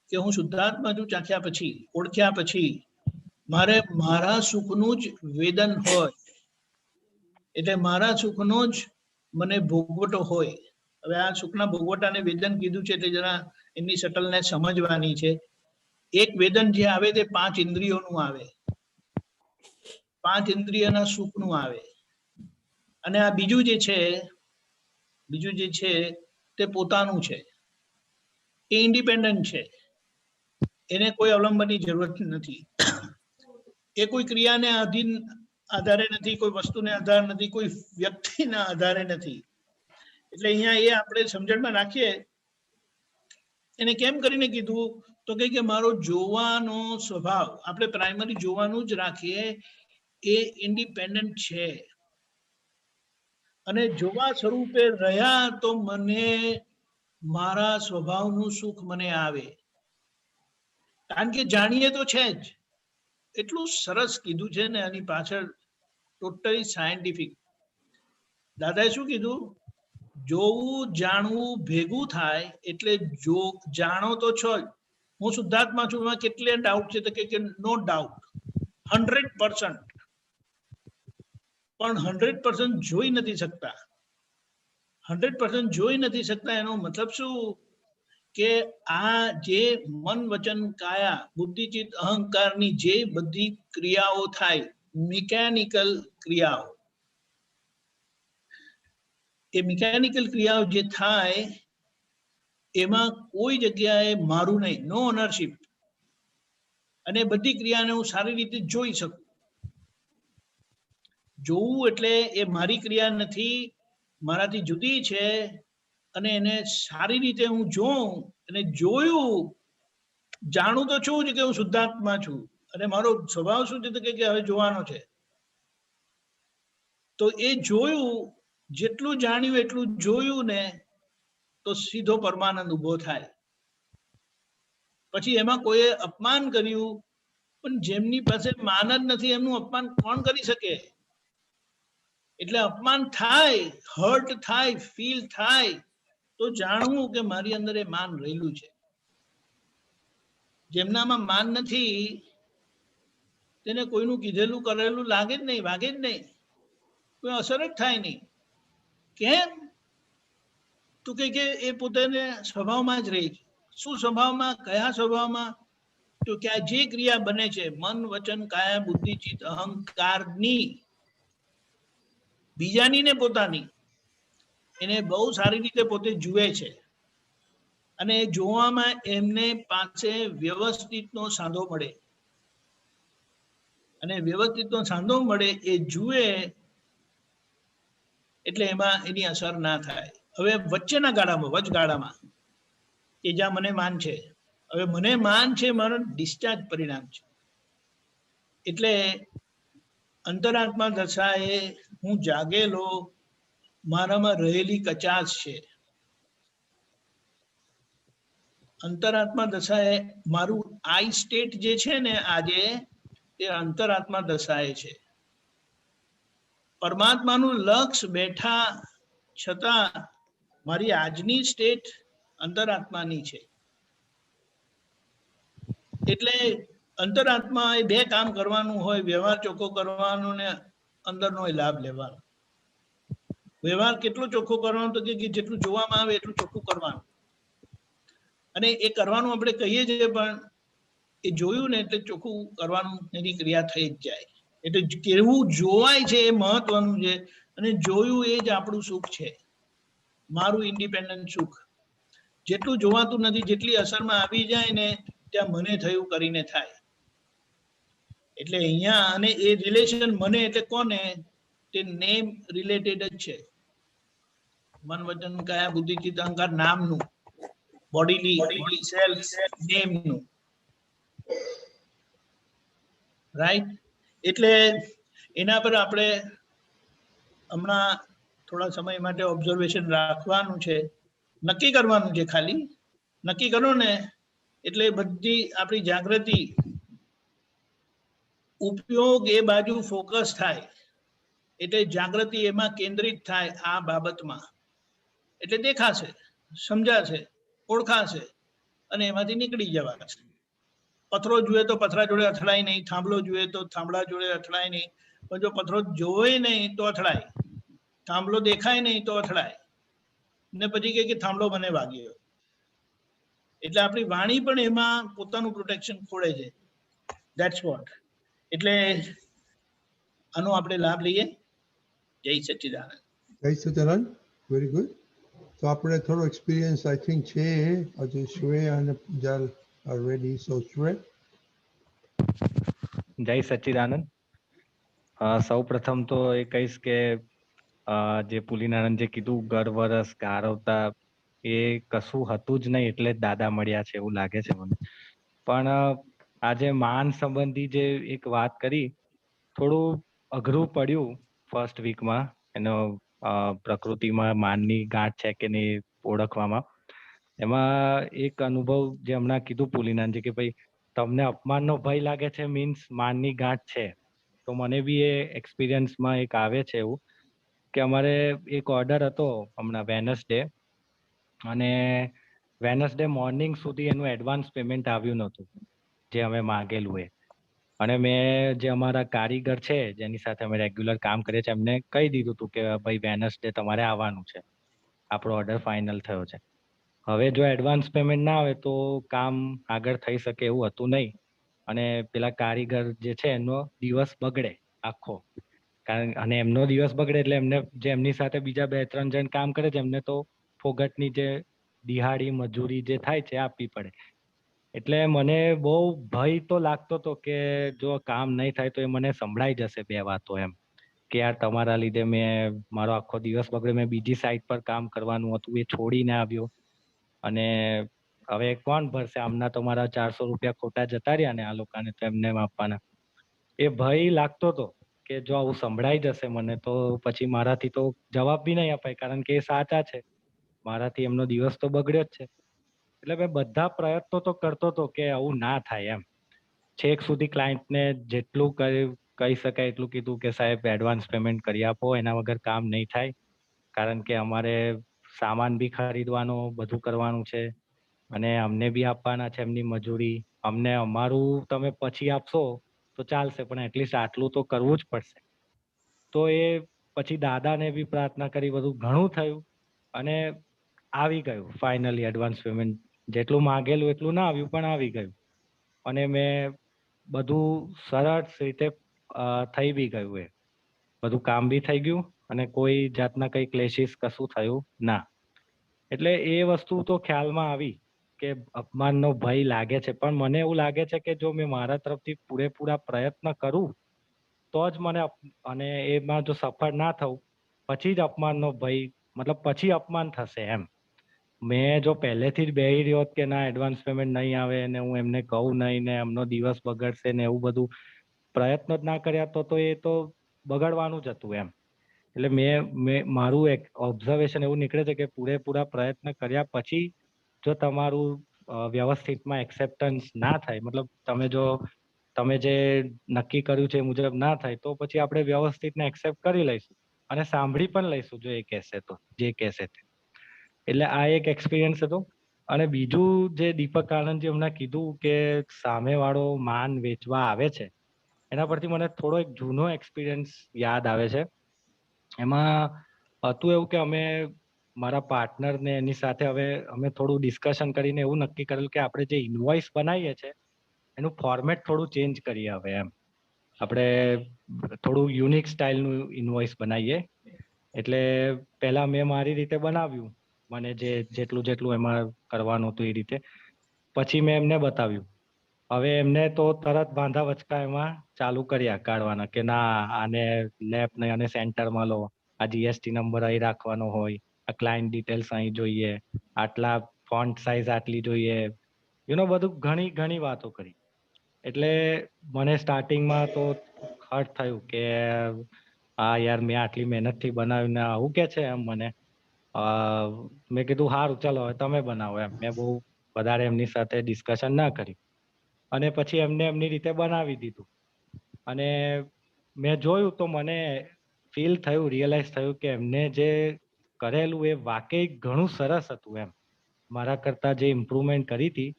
કે હું શુદ્ધાત્મા છું ચાખ્યા પછી, ઓળખ્યા પછી મારે મારા સુખનું જ વેદન હોય, એટલે મારા સુખનો જ મને ભોગવટો હોય. હવે આ સુખના ભોગવટાને વેદન કીધું છે એટલે જરા એની સટલને સમજવાની છે. એક વેદન જે આવે તે 5 ઇન્દ્રિયોનું આવે, 5 ઇન્દ્રિયના સુખનું આવે. અને આ બીજું જે છે તે પોતાનું છે, એ ઇન્ડિપેન્ડન્ટ છે, એને કોઈ અવલંબનની જરૂરત નથી. એ કોઈ ક્રિયાને આધારે નથી, કોઈ વસ્તુને આધાર નથી, કોઈ વ્યક્તિના આધારે નથી. એટલે અહીંયા એ આપણે સમજણમાં રાખીએ. એને કેમ કરીને કીધું? તો કે મારો જોવાનો સ્વભાવ, આપણે પ્રાઇમરી જોવાનું જ રાખીએ, એ ઇન્ડિપેન્ડન્ટ છે. અને જોવા સ્વરૂપે રહ્યા તો મને મારા સ્વભાવનું સુખ મને આવે. કારણ કે જાણીએ તો છે જ. એટલું સરસ કીધું છે ને આની પાછળ, ટોટલી સાયન્ટિફિક. દાદાએ શું કીધું? જોવું જાણવું ભેગું થાય એટલે જાણો તો છો જ. હું શુદ્ધાત્મા છું, એમાં કેટલે ડાઉટ છે? તો કે નો ડાઉટ, 100%. પણ 100% જોઈ નથી શકતા. 100% જોઈ નથી શકતા એનો મતલબ શું? કે આ જે મન વચન કાયા બુદ્ધિ ચિત્ત અહંકારની જે બધી ક્રિયાઓ થાય, મિકેનિકલ ક્રિયાઓ, એ મિકેનિકલ ક્રિયાઓ જે થાય એમાં કોઈ જગ્યાએ મારું નહીં, નો ઓનરશિપ. અને બધી ક્રિયાને હું સારી રીતે જોઈ શકું. જોવું એટલે એ મારી ક્રિયા નથી, મારાથી જુદી છે. અને એને સારી રીતે હું જોઉં અને જોયું, જાણું તો છું જ કે હું શુદ્ધાત્મા છું. અને મારો સ્વભાવ શું છે? તો કે હવે જોવાનો છે. તો એ જોયું, જેટલું જાણ્યું એટલું જોયું ને, તો સીધો પરમાનંદ ઉભો થાય. પછી એમાં કોઈએ અપમાન કર્યું, પણ જેમની પાસે માન જ નથી એમનું અપમાન કોણ કરી શકે? એટલે અપમાન થાય, હર્ટ થાય, ફીલ થાય, તો જાણવું કે મારી અંદર એ માન રહેલું છે. જેમનામાં માન નથી તેને કોઈનું કીધેલું કરેલું લાગે જ નહીં, વાગે જ નહીં, કોઈ અસર જ થાય નહીં. કેમ? તો કે એ પોતાને સ્વભાવમાં જ રહે છે. શું સ્વભાવમાં? કયા સ્વભાવમાં? તો કે આ જે ક્રિયા બને છે મન વચન કાયા બુદ્ધિ ચિત્ત અહંકારની, બીજાની ને પોતાની, એને બહુ સારી રીતે પોતે જુએ છે. અને જોવામાં એમને પાસે વ્યવસ્થિતનો સાંધો મળે. અને વ્યવસ્થિતનો સાંધો મળે, એ જુએ એટલે એમાં એની અસર ના થાય. હવે વચ્ચેના ગાળામાં, વચગાળામાં, કે જ્યાં મને માન છે, હવે મને માન છે, મારો ડિસ્ચાર્જ પરિણામ છે. એટલે અંતરાત્મા દશાએ હું જાગેલો, મારામાં રહેલી કચાશ છે. અંતરાત્મા દશાએ મારું આઈ સ્ટેટ જે છે ને આજે, તે અંતરાત્મા દશાએ છે. પરમાત્માનું લક્ષ બેઠા છતાં મારી આજની સ્ટેટ અંતરાત્માની છે. એટલે અંતરાત્મા એ 2 કામ કરવાનું હોય, વ્યવહાર ચોખ્ખો કરવાનો ને અંદરનો લાભ લેવાનો. વ્યવહાર કેટલો ચોખ્ખો કરવાનો? તો કે જેટલું જોવામાં આવે એટલું ચોખ્ખું કરવાનું. અને એ કરવાનું આપણે કહીએ છીએ, પણ એ જોયું ને એટલે ચોખ્ખું કરવાનું, એની ક્રિયા થઈ જ જાય. એટલે કેવું જોવાય છે એ મહત્વનું છે. અને જોયું એ જ આપણું સુખ છે, મારું ઇન્ડિપેન્ડન્ટ સુખ. જેટલું જોવાતું નથી, જેટલી અસરમાં આવી જાય ને ત્યાં મને થયું કરીને થાય. એટલે અહીંયા અને એ રિલેશન મને એટલે કોને? તે નેમ રિલેટેડ જ છે. મન વચન કાયા બુદ્ધિ ચિત્ત અહંકાર નામનું, બોડી સેલ નેમનું, રાઈટ? એટલે એના પર આપણે હમણાં થોડા સમય માટે ઓબ્ઝર્વેશન રાખવાનું છે, નક્કી કરવાનું છે. ખાલી નક્કી કરો ને એટલે બધી આપણી જાગૃતિ ઉપયોગ એ બાજુ ફોકસ થાય, એટલે જાગૃતિ એમાં કેન્દ્રિત થાય આ બાબતમાં, એટલે દેખાશે, સમજાશે, ઓળખાશે અને એમાંથી નીકળી જવાશે. પથરો જોઈએ તો પથરા જોડે અથડાય નહીં, થાંભલો જોઈએ તો થાંભલા જોડે અથડાય નહીં, પણ જો પથરો જોવે નહીં તો અથડાય, થાંભલો દેખાય નહીં તો અથડાય ને પછી કે થાંભલો મને વાગ્યો. એટલે આપણી વાણી પણ એમાં પોતાનું પ્રોટેક્શન ખોળે છે. That's vote. એટલે આનો આપણે લાભ લઈએ. જય સચ્ચિદાનંદ. જય સચ્ચિદાનંદ. Very good. તો આપણે થોડો એક્સપિરિયન્સ આઈ થિંક છે હજુ. શ્રેય અને પૂજાલ આર રેડી. સો શ્રેય. જય સચ્ચિદાનંદ. સૌ પ્રથમ તો એ કહીશ કે જે પુલિનાનંદ જે કીધું ગર વરસ ગારવતા એ કશું હતું જ નહીં, એટલે જ દાદા મળ્યા છે એવું લાગે છે મને. પણ આજે માન સંબંધી જે એક વાત કરી, થોડું અઘરું પડ્યું ફર્સ્ટ વીકમાં એનો પ્રકૃતિમાં માનની ગાંઠ છે કે નહીં ઓળખવામાં. એમાં એક અનુભવ જે હમણાં કીધું પુલિનાનંદજી કે ભાઈ તમને અપમાનનો ભય લાગે છે મીન્સ માનની ગાંઠ છે. તો મને બી એ એક્સપિરિયન્સમાં એક આવે છે એવું કે અમારે એક ઓર્ડર હતો હમણાં વેનસડે, અને વેનસડે મોર્નિંગ સુધી એનું એડવાન્સ પેમેન્ટ આવ્યું નહોતું જે અમે માગેલું એ. અને મેં જે અમારા કારીગર છે જેની સાથે અમે રેગ્યુલર કામ કરીએ છીએ એમને કહી દીધું હતું કે ભાઈ વેનસડે તમારે આવવાનું છે, આપણો ઓર્ડર ફાઇનલ થયો છે. હવે જો એડવાન્સ પેમેન્ટ ના આવે તો કામ આગળ થઈ શકે એવું હતું નહીં, અને પેલા કારીગર જે છે એનો દિવસ બગડે આખો. કારણ અને એમનો દિવસ બગડે એટલે એમને જે એમની સાથે બીજા 2-3 જણ કામ કરે છે એમને તો ફોગટની જે દિહાડી મજૂરી જે થાય છે આપવી પડે. એટલે મને બહુ ભય તો લાગતો હતો કે જો કામ નહીં થાય તો એ મને સંભળાઈ જશે 2 વાતો એમ કે યાર તમારા લીધે મેં મારો આખો દિવસ બગડે, મેં બીજી સાઈડ પર કામ કરવાનું હતું એ છોડીને આવ્યો, અને હવે કોણ ભરશે, આમના તો મારા 400 રૂપિયા ખોટા જતા રહ્યા ને આ લોકોને તો એમને આપવાના. એ ભય લાગતો હતો કે જો આવું સંભળાઈ જશે મને તો પછી મારાથી તો જવાબ બી નહીં અપાય, કારણ કે એ સાચા છે, મારાથી એમનો દિવસ તો બગડ્યો જ છે. એટલે મેં બધા પ્રયત્નો તો કરતો હતો કે આવું ના થાય એમ. છેક સુધી ક્લાયન્ટને જેટલું કહી શકાય એટલું કીધું કે સાહેબ એડવાન્સ પેમેન્ટ કરી આપો, એના વગર કામ નહીં થાય, કારણ કે અમારે સામાન બી ખરીદવાનો બધું કરવાનું છે અને અમને બી આપવાના છે એમની મજૂરી. અમને અમારું તમે પછી આપશો તો ચાલશે, પણ એટલીસ્ટ આટલું તો કરવું જ પડશે. તો એ પછી દાદાને બી પ્રાર્થના કરી, બધું ઘણું થયું અને આવી ગયું ફાઇનલી એડવાન્સ પેમેન્ટ. જેટલું માંગેલું એટલું ના આવ્યું પણ આવી ગયું, અને મેં બધું સરળ રીતે થઈ બી ગયું, એ બધું કામ બી થઈ ગયું અને કોઈ જાતના કઈ ક્લેશિસ કશું થયું ના. એટલે એ વસ્તુ તો ખ્યાલમાં આવી કે અપમાનનો ભય લાગે છે, પણ મને એવું લાગે છે કે જો મેં મારા તરફથી પૂરેપૂરા પ્રયત્ન કરું તો જ મને, અને એમાં જો સફળ ના થવું પછી જ અપમાનનો ભય, મતલબ પછી અપમાન થશે એમ. મેં જો પહેલેથી જ બેહી રહ્યો કે ના એડવાન્સ પેમેન્ટ નહીં આવે ને હું એમને કહું નહીં ને એમનો દિવસ બગડશે ને એવું બધું પ્રયત્ન જ ના કર્યા તો એ તો બગડવાનું જ હતું એમ. એટલે મેં મારું એક ઓબ્ઝર્વેશન એવું નીકળે છે કે પૂરેપૂરા પ્રયત્ન કર્યા પછી જો તમારું વ્યવસ્થિતમાં એક્સેપ્ટન્સ ના થાય, મતલબ તમે જે નક્કી કર્યું છે એ મુજબ ના થાય તો પછી આપણે વ્યવસ્થિતને એક્સેપ્ટ કરી લઈશું અને સાંભળી પણ લઈશું જો એ કહેશે તો, જે કહેશે તે. એટલે આ એક એક્સપિરિયન્સ હતો. અને બીજું જે દીપક આનંદજી હમણાં કીધું કે સામેવાળો માન વેચવા આવે છે, એના પરથી મને થોડો એક જૂનો એક્સપિરિયન્સ યાદ આવે છે. એમાં હતું એવું કે અમે મારા પાર્ટનર ને એની સાથે હવે અમે થોડું ડિસ્કશન કરીને એવું નક્કી કરેલું કે આપણે જે ઇનવોઇસ બનાવીએ છીએ એનું ફોર્મેટ થોડું ચેન્જ કરીએ હવે એમ. આપણે થોડું યુનિક સ્ટાઇલનું ઇનવોઇસ બનાવીએ. એટલે પહેલા મેં મારી રીતે બનાવ્યું, મને જેટલું એમાં કરવાનું હતું એ રીતે. પછી મેં એમને બતાવ્યું. હવે એમને તો તરત બાંધા વચકા એમાં ચાલુ કર્યા કાઢવાના કે ના આને લેફ્ટ નહીં અને સેન્ટરમાં લો, આ જીએસટી નંબર અહીં રાખવાનો હોય, આ ક્લાયન્ટ ડિટેલ્સ અહીં જોઈએ, આટલા ફોન્ટ સાઇઝ આટલી જોઈએ, બધું ઘણી વાતો કરી. એટલે મને સ્ટાર્ટિંગમાં તો હર્ટ થયું કે હા યાર મેં આટલી મહેનતથી બનાવીને આવું કે છે એમ મને. મેં કીધું સારું ચાલો હવે તમે બનાવો એમ. મેં બહુ વધારે એમની સાથે ડિસ્કશન ના કરી અને પછી એમને એમની રીતે બનાવી દીધું. અને મેં જોયું તો મને ફીલ થયું, રિયલાઇઝ થયું કે એમને જે કરેલું એ વાકઈ ઘણું સરસ હતું એમ. મારા કરતા જે ઇમ્પ્રુવમેન્ટ કરી હતી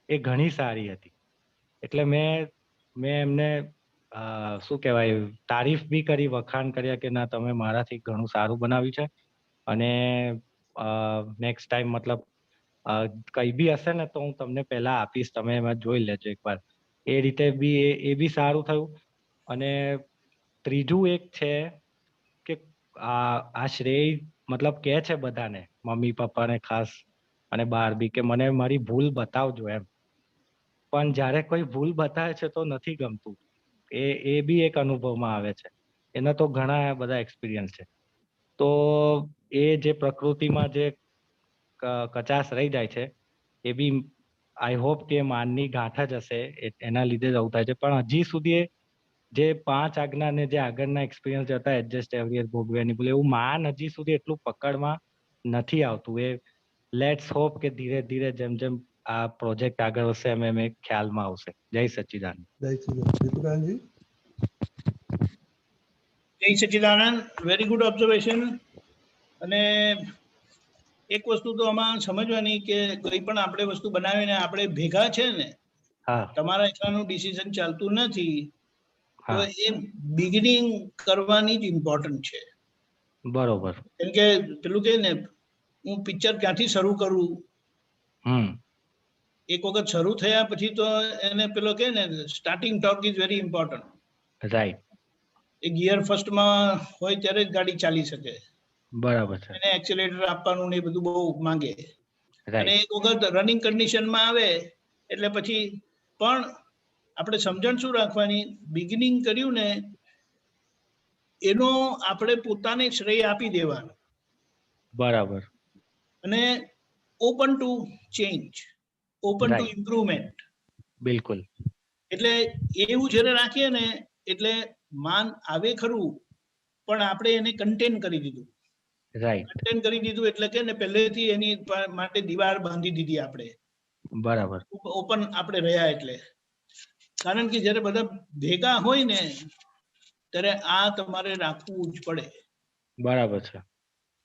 એ ઘણી સારી હતી. એટલે મેં એમને શું કહેવાય તારીફ બી કરી, વખાણ કર્યા કે ના તમે મારાથી ઘણું સારું બનાવ્યું છે અને નેક્સ્ટ ટાઈમ મતલબ કઈ બી હશે ને તો હું તમને પહેલા આપીશ, તમે એમાં જોઈ લેજો એકવાર. એ રીતે બી એ બી સારું થયું. અને ત્રીજું એક છે કે આ શ્રેય મતલબ કે છે બધાને, મમ્મી પપ્પાને ખાસ અને બહાર બી, કે મને મારી ભૂલ બતાવજો એમ. પણ જ્યારે કોઈ ભૂલ બતાવે છે તો નથી ગમતું. એ બી એક અનુભવમાં આવે છે. એના તો ઘણા બધા એક્સપિરિયન્સ છે. તો એ જે પ્રકૃતિમાં જે કચાશ રહી જાય છે એ બી આઈ હોપ કે માનની ગાંઠ જ હશે, એના લીધે જ આવું થાય છે. પણ હજી સુધી જે 5 આજ્ઞા ને જે આગળના એક્સપિરિયન્સ હતા એડજસ્ટ એવરી ભોગવ્યાની ભૂલ, એવું માન હજી સુધી એટલું પકડમાં નથી આવતું. એ લેટ્સ હોપ કે ધીરે ધીરે જેમ જેમ આ પ્રોજેક્ટ આગળ વધશે એમ એમ ખ્યાલમાં આવશે. જય સચ્ચિદાનંદ. જય સચ્ચિદાનંદ. દીપકાનંદજી. જય સચ્ચિદાનંદ, વેરી ગુડ ઓબ્ઝર્વેશન. અને એક વસ્તુ તો આમાં સમજવાની કે કોઈ પણ આપણે વસ્તુ બનાવીને આપણે ભેગા છે ને, તમારા એકલાનું ડિસિઝન ચાલતું નથી. તો એ બિગિનિંગ કરવાની જ ઇમ્પોર્ટન્ટ છે. બરોબર. કેમ કે પેલું કે ને, હું પિક્ચર ક્યાંથી શરૂ કરું, એક વખત શરૂ થયા પછી તો એને પેલો કે ને starting talk is very important. Right. એ ગિયર ફર્સ્ટમાં હોય ત્યારે જ ગાડી ચાલી શકે. બરાબર છે. એને એક્સિલેટર આપવાનું ને એ બધું બહુ માંગે. અને એક વખત રનિંગ કન્ડિશનમાં આવે એટલે પછી પણ આપણે સમજણ શું રાખવાની, બિગિનિંગ કર્યું ને એનો આપણે પોતાને શ્રેય આપી દેવાનો. બરાબર. અને open to change, open two improvement. બિલકુલ. એટલે એવું જ્યારે રાખીએ ને એટલે માન આવે ખરું, પણ આપણે એને કન્ટેન કરી દીધું. કન્ટેન કરી દીધું એટલે કે ને પહેલેથી એની માટે દીવાર બાંધી દીધી આપણે. બરાબર. ઓપન આપણે રહ્યા એટલે. કારણ કે જ્યારે બધા ભેગા હોય ને ત્યારે આ તમારે રાખવું જ પડે. બરાબર છે.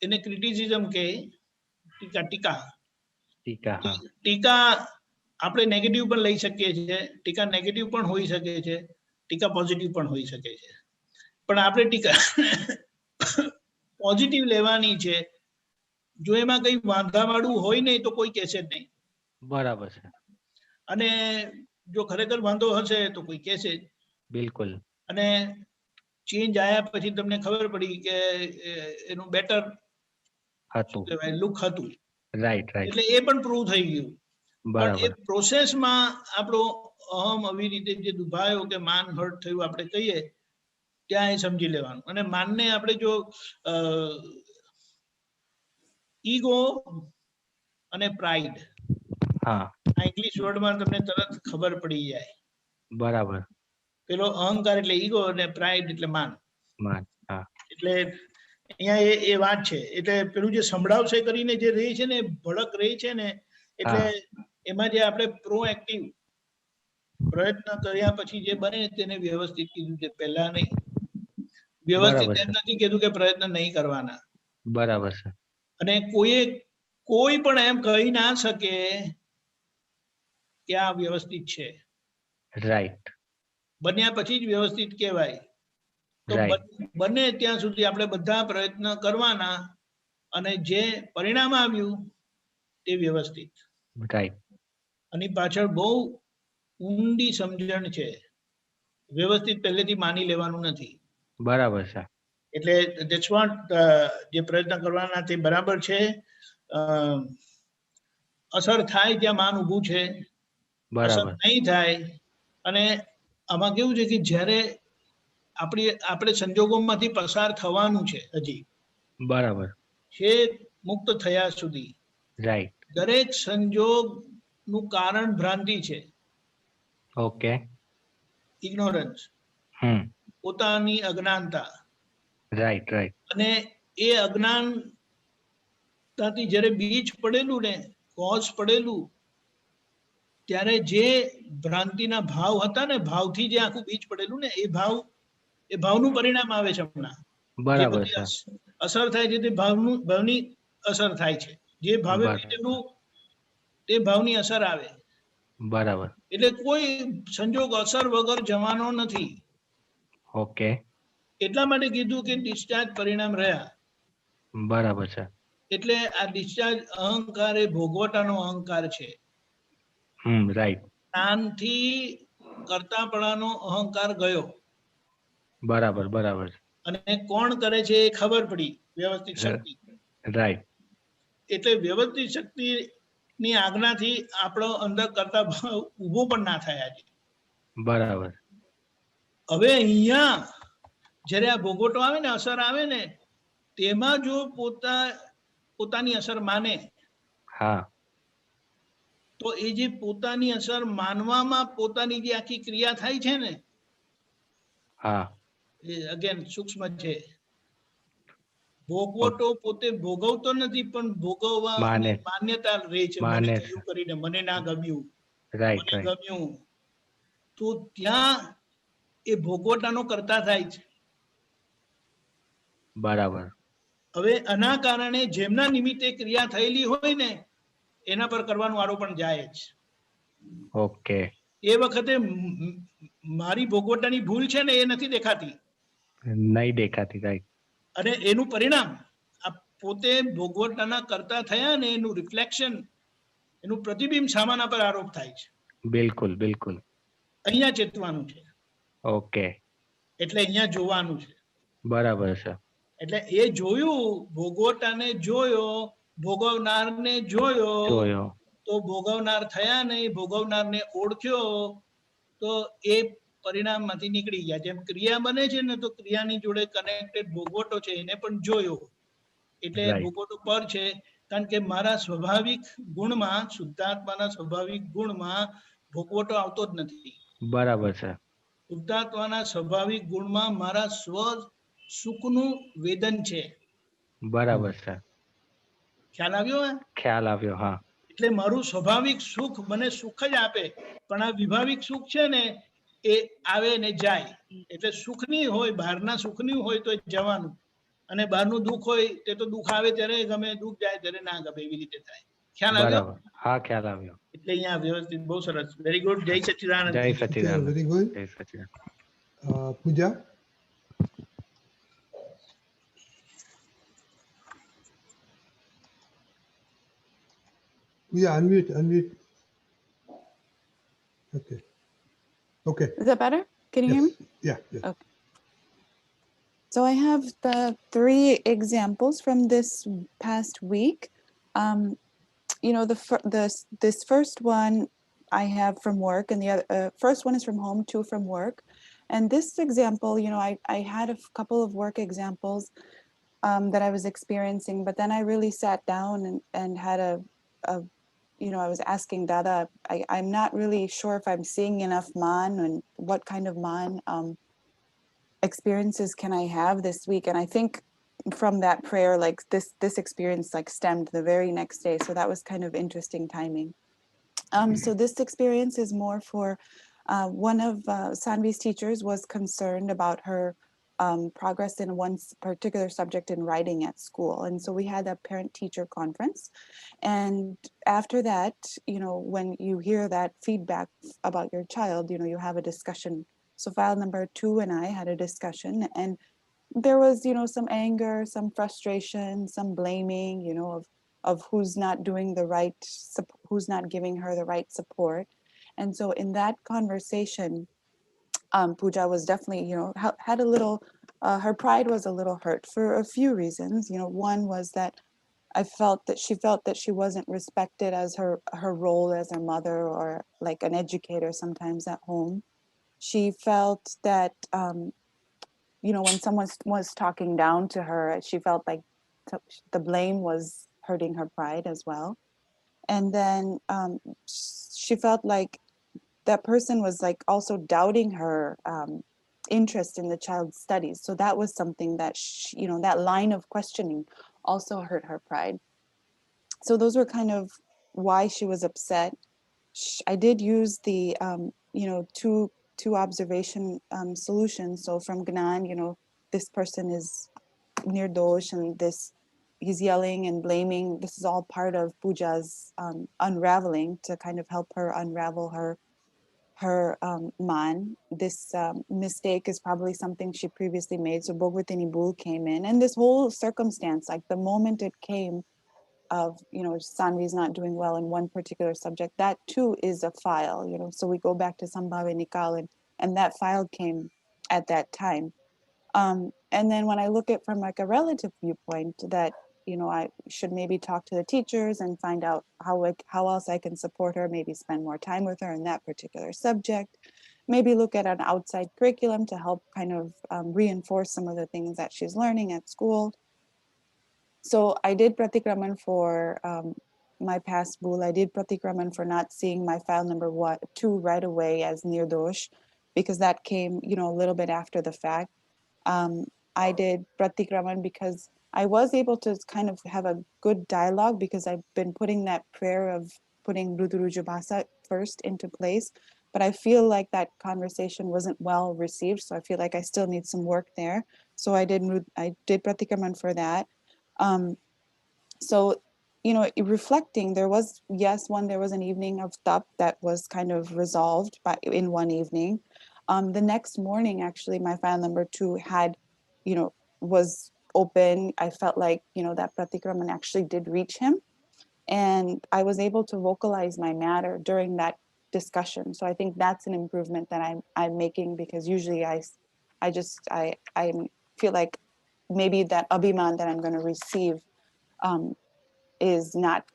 એને ક્રિટિસિઝમ કે ટીકા આપણે નેગેટિવ પણ લઈ શકીએ છીએ. ટીકા નેગેટિવ પણ હોઈ શકે છે, ટીકા પોઝિટિવ પણ હોઈ શકે છે. પણ આપણે ટીકા પોઝિટિવ લેવાની છે. જો એમાં કઈ વાંધાવાળું હોય નહીં તો કોઈ કહેશે જ નહીં. બરાબર છે. અને જો ખરેખર વાંધો હશે તો કોઈ કહેશે જ. બિલકુલ. અને ચેન્જ આવ્યા પછી તમને ખબર પડી કે એનું બેટર હતું, લુક હતું. રાઈટ. એટલે એ પણ પ્રૂવ થઈ ગયું. પણ એ પ્રોસેસમાં આપણો અહમ આવી રીતે જે દુભાયો કે માન હર્ટ થયું આપણે કહીએ ત્યાં એ સમજી લેવાનું. અને માનને આપણે જો ઈગો અને પ્રાઇડ, આ ઇંગ્લિશ વર્ડમાં તમને તરત ખબર પડી જાય. બરાબર. પેલો અહંકાર એટલે ઈગો અને પ્રાઇડ એટલે માન. એટલે અહીંયા એ વાત છે. એટલે પેલું જે સંભળાવશે કરીને જે રહી છે ને ભડક રહી છે ને, એટલે એમાં જે આપણે પ્રોએક્ટિવ પ્રયત્ન કર્યા પછી જે બને તેને વ્યવસ્થિત કીધું છે, પહેલા નહીં. વ્યવસ્થિત એમ નથી કીધું કે પ્રયત્ન નહીં કરવાના. બરાબર છે. અને કોઈ પણ એમ કહી ના શકે કે આ વ્યવસ્થિત છે. રાઈટ. બન્યા પછી જ વ્યવસ્થિત કહેવાય. તો બને ત્યાં સુધી આપણે બધા પ્રયત્ન કરવાના અને જે પરિણામ આવ્યું તે વ્યવસ્થિત. રાઈટ. આની પાછળ બહુ ઊંડી સમજણ છે. વ્યવસ્થિત પહેલેથી માની લેવાનું નથી. બરાબર છે. એટલે ધેટ્સ વોટ જે પ્રયત્ન કરવાના તે બરાબર છે. અસર થાય ત્યાં માન ઊભું છે, અસર નહીં થાય. અને આમાં કેવું છે કે જ્યારે આપણે સંજોગોમાંથી પસાર થવાનું છે હજી. બરાબર છે. મુક્ત થયા સુધી રાઈટ. દરેક સંજોગનું કારણ ભ્રાંતિ છે. ઓકે. ઇગ્નોરન્સ. પોતાની અજ્ઞાનતા, રાઈટ રાઈટ અને એ અજ્ઞાનતાથી જ્યારે બીજ પડેલું ને, કોઝ પડેલું, ત્યારે જે ભ્રાંતિના ભાવ હતા ને, ભાવથી જે આખું બીજ પડેલું ને, એ ભાવનું પરિણામ આવે છે હમણાં. જે બરાબર બધી છે અસર થાય છે તે ભાવની અસર થાય છે. જે ભાવે બરાબર. બીજેલું તે ભાવની અસર આવે. બરાબર એટલે કોઈ સંજોગ અસર વગર જવાનો નથી. ઓકે એટલા માટે કીધું કે ડિસ્ચાર્જ પરિણામ રહ્યા. બરાબર છે એટલે આ ડિસ્ચાર્જ અહંકાર એ ભોગવટાનો અહંકાર છે. રાઈટ જ્ઞાનથી કરતાપણાનો અહંકાર ગયો, બરાબર બરાબર અને કોણ કરે છે એ ખબર પડી, વ્યવસ્થિત શક્તિ. રાઈટ એટલે વ્યવસ્થિત શક્તિની આજ્ઞાથી આપણો અંદર કરતા ભાવ ઊભો પણ ના થાય આજે. બરાબર હવે અહીંયા જ્યારે આ ભોગવટો આવે ને, અસર આવે ને, તેમાં જો પોતાની અસર માને, હા તો એ જે પોતાની અસર માનવામાં પોતાની જે આખી ક્રિયા થાય છે ને, હા એ અગેન સૂક્ષ્મ છે. ભોગવટો પોતે ભોગવતો નથી, પણ ભોગવવા માને માન્યતા રહે છે. મને માને છે થયું કરીને, મને ના ગમ્યું, રાઈટ મને રાઈટ ગમ્યું, તો ત્યાં એ ભોગવટાનો કરતા થાય છે. બરાબર હવે આના કારણે જેમના નિમિત્તે ક્રિયા થયેલી હોય ને, એના પર કરવાનું આરોપણ જાય જ. ઓકે એ વખતે મારી ભોગવટાની ભૂલ છે ને, એ નથી દેખાતી, નહીં દેખાતી રાઈટ અને એનું પરિણામ આ પોતે ભોગવટાના કરતા થયા ને, એનું રિફ્લેક્શન, એનું પ્રતિબિંબ સામાના પર આરોપ થાય છે. બિલકુલ બિલકુલ અહીંયા ચેતવાનું છે, ઓકે એટલે અહીંયા જોવાનું છે. બરાબર છે એટલે એ જોયું, ભોગવટાને જોયો, ભોગવનારને જોયો, જોયો તો ભોગવનાર થયા નહીં, ભોગવનારને ઓળખ્યો, તો એ પરિણામમાંથી નીકળી ગયા. જેમ ક્રિયા બને છે ને, તો ક્રિયાની જોડે કનેક્ટેડ ભોગવટો છે, એને પણ જોયો. એટલે Right. ભોગવટો પર છે, કારણ કે મારા સ્વાભાવિક ગુણમાં, શુદ્ધાત્માના સ્વાભાવિક ગુણમાં ભોગવટો આવતો જ નથી. બરાબર છે શુદ્ધાત્માના સ્વાભાવિક ગુણમાં મારા સ્વ સુખનું વેદન છે. બરાબર છે ખ્યાલ આવ્યો? ખ્યાલ આવ્યો હા એટલે મારું સ્વાભાવિક સુખ મને સુખ જ આપે, પણ આ વિભાવિક સુખ છે ને, એ આવે ને જાય. એટલે સુખની હોય, બહારના સુખની હોય તો જવાનું, અને બહારનું દુઃખ હોય તે તો દુઃખ આવે ત્યારે ગમે, દુઃખ જાય ત્યારે ના ગમે, એવી રીતે થાય. ખ્યાલ આવ્યો? બરાબર હા ખ્યાલ આવ્યો એટલે અહીંયા વ્યવસ્થિત, બહુ સરસ, વેરી ગુડ. જય સચ્ચિદાનંદ. જય સચિદાનંદ very good. જય સચિદાનંદ Pooja. Pooja, unmute. Okay. Is that better? Can you hear me? Yeah. Okay. So I have the 3 examples from this past week. This first one I have from work, and the other first one is from home, 2 from work. And this example, I had a couple of work examples that I was experiencing, but then I really sat down and had I was asking Dada, I'm not really sure if I'm seeing enough man, and what kind of man experiences can I have this week. And I think from that prayer, like this experience like stemmed the very next day. So that was kind of interesting timing. So this experience is more for one of Sanvi's teachers was concerned about her progress in one particular subject in writing at school. And so we had a parent-teacher conference. And after that, when you hear that feedback about your child, you have a discussion. So file number 2 and I had a discussion, and there was, some anger, some frustration, some blaming, of who's not doing the right, who's not giving her the right support. And so in that conversation, Pooja was definitely, had a little, her pride was a little hurt for a few reasons. One was that she felt that she wasn't respected as her role as a mother or like an educator sometimes at home. She felt that, when someone was talking down to her, she felt like the blame was hurting her pride as well. And then she felt like that person was like also doubting her interest in the child's studies. So that was something that she, that line of questioning also hurt her pride. So those were kind of why she was upset. I did use the two observation solutions. So from Gnan, this person is near dosh, and this he's yelling and blaming. This is all part of Puja's unraveling to kind of help her unravel her man. This mistake is probably something she previously made. So Bhogwatini Bul came in, and this whole circumstance, like the moment it came of, Sanvi's not doing well in one particular subject, that too is a file, so we go back to Sambhave Nikal, and that file came at that time. And then when I look at from like a relative viewpoint, that I should maybe talk to the teachers and find out how else I can support her, maybe spend more time with her in that particular subject, maybe look at an outside curriculum to help kind of reinforce some of the things that she's learning at school. So I did Pratikraman for my past Bul. I did Pratikraman for not seeing my file number 2 right away as Nirdosh, because that came, a little bit after the fact. I did Pratikraman because I was able to kind of have a good dialogue, because I've been putting that prayer of putting Rudurujabhasa first into place. But I feel like that conversation wasn't well received. So I feel like I still need some work there. So I did Pratikraman for that. So, reflecting, there was an evening of tap that was kind of resolved in one evening. The next morning, actually, my file number 2 had, was open. I felt like, that Pratikraman actually did reach him. And I was able to vocalize my matter during that discussion. So I think that's an improvement that I'm making, because usually I feel like maybe that abhiman that I'm going to receive is not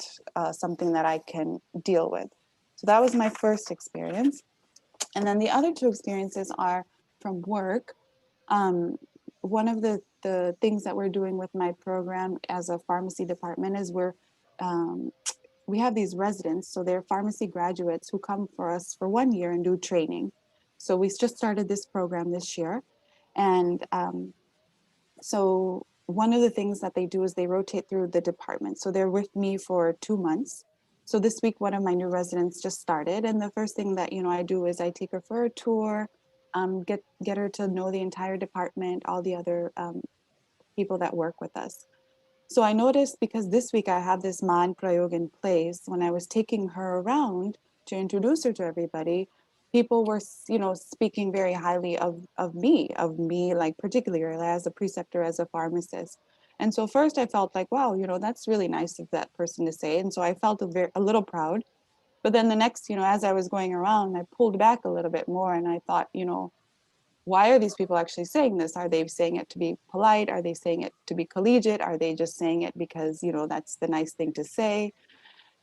something that I can deal with. So that was my first experience. And then the other 2 experiences are from work. One of the things that we're doing with my program as a pharmacy department is we have these residents, so they're pharmacy graduates who come for us for 1 year and do training. So we just started this program this year. And so one of the things that they do is they rotate through the department. So they're with me for 2 months. So this week, one of my new residents just started. And the first thing that, I do is I take her for a tour, get her to know the entire department, all the other people that work with us. So I noticed, because this week I have this Man Prayog in place, when I was taking her around to introduce her to everybody, people were, speaking very highly of me, like particularly as a preceptor, as a pharmacist. And so first I felt like, wow, that's really nice of that person to say. And so I felt a little proud. But then the next, as I was going around, I pulled back a little bit more, and I thought, why are these people actually saying this? Are they saying it to be polite? Are they saying it to be collegiate? Are they just saying it because, that's the nice thing to say?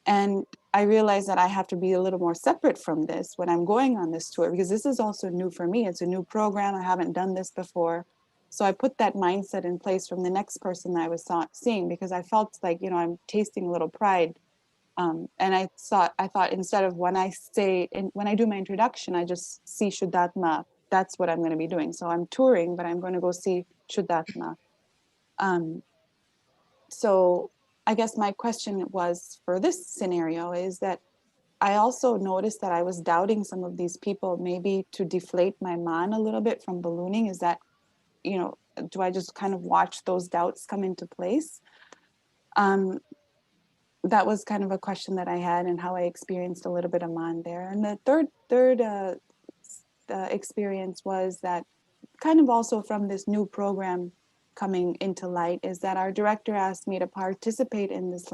And I realized that I have to be a little more separate from this when I'm going on this tour, because this is also new for me. It's a new program. I haven't done this before. So I put that mindset in place from the next person that I was seeing, because I felt like, I'm tasting a little pride. And I thought instead of when I do my introduction, I just see Shuddhatma. That's what I'm going to be doing. So I'm touring, but I'm going to go see Shuddhatma. So I guess my question was, for this scenario, is that I also noticed that I was doubting some of these people, maybe to deflate my man a little bit from ballooning. Is that, do I just kind of watch those doubts come into place? That was kind of a question that I had, and how I experienced a little bit of man there. And the third experience was that, kind of also from this new program coming into light, is that our director asked me to participate in this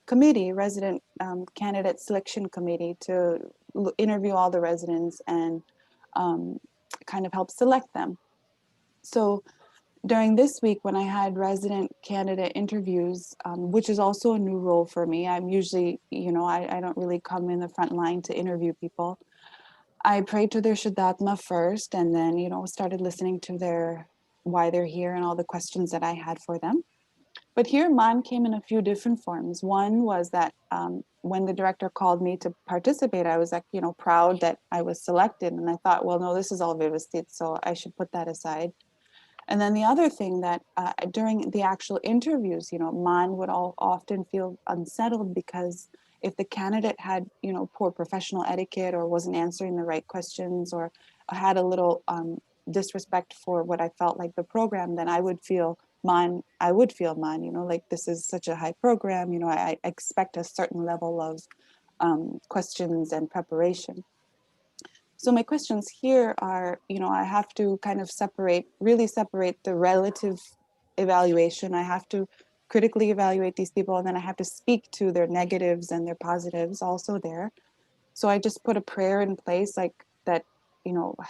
committee, resident candidate selection committee, to interview all the residents and kind of help select them. So during this week, when I had resident candidate interviews, which is also a new role for me, I'm usually, I don't really come in the front line to interview people. I prayed to their Shuddhatma first, and then, started listening to why they're here and all the questions that I had for them. But here, man came in a few different forms. One was that when the director called me to participate, I was like, proud that I was selected. And I thought, well, no, this is all Vyvastit, so I should put that aside. And then the other thing that during the actual interviews, man would often feel unsettled because if the candidate had, poor professional etiquette or wasn't answering the right questions or had a little disrespect for what I felt like the program, then I would feel man, like this is such a high program, I expect a certain level of questions and preparation. So my questions here are, I have to kind of really separate the relative evaluation. I have to critically evaluate these people, and then I have to speak to their negatives and their positives also there. So I just put a prayer in place like that,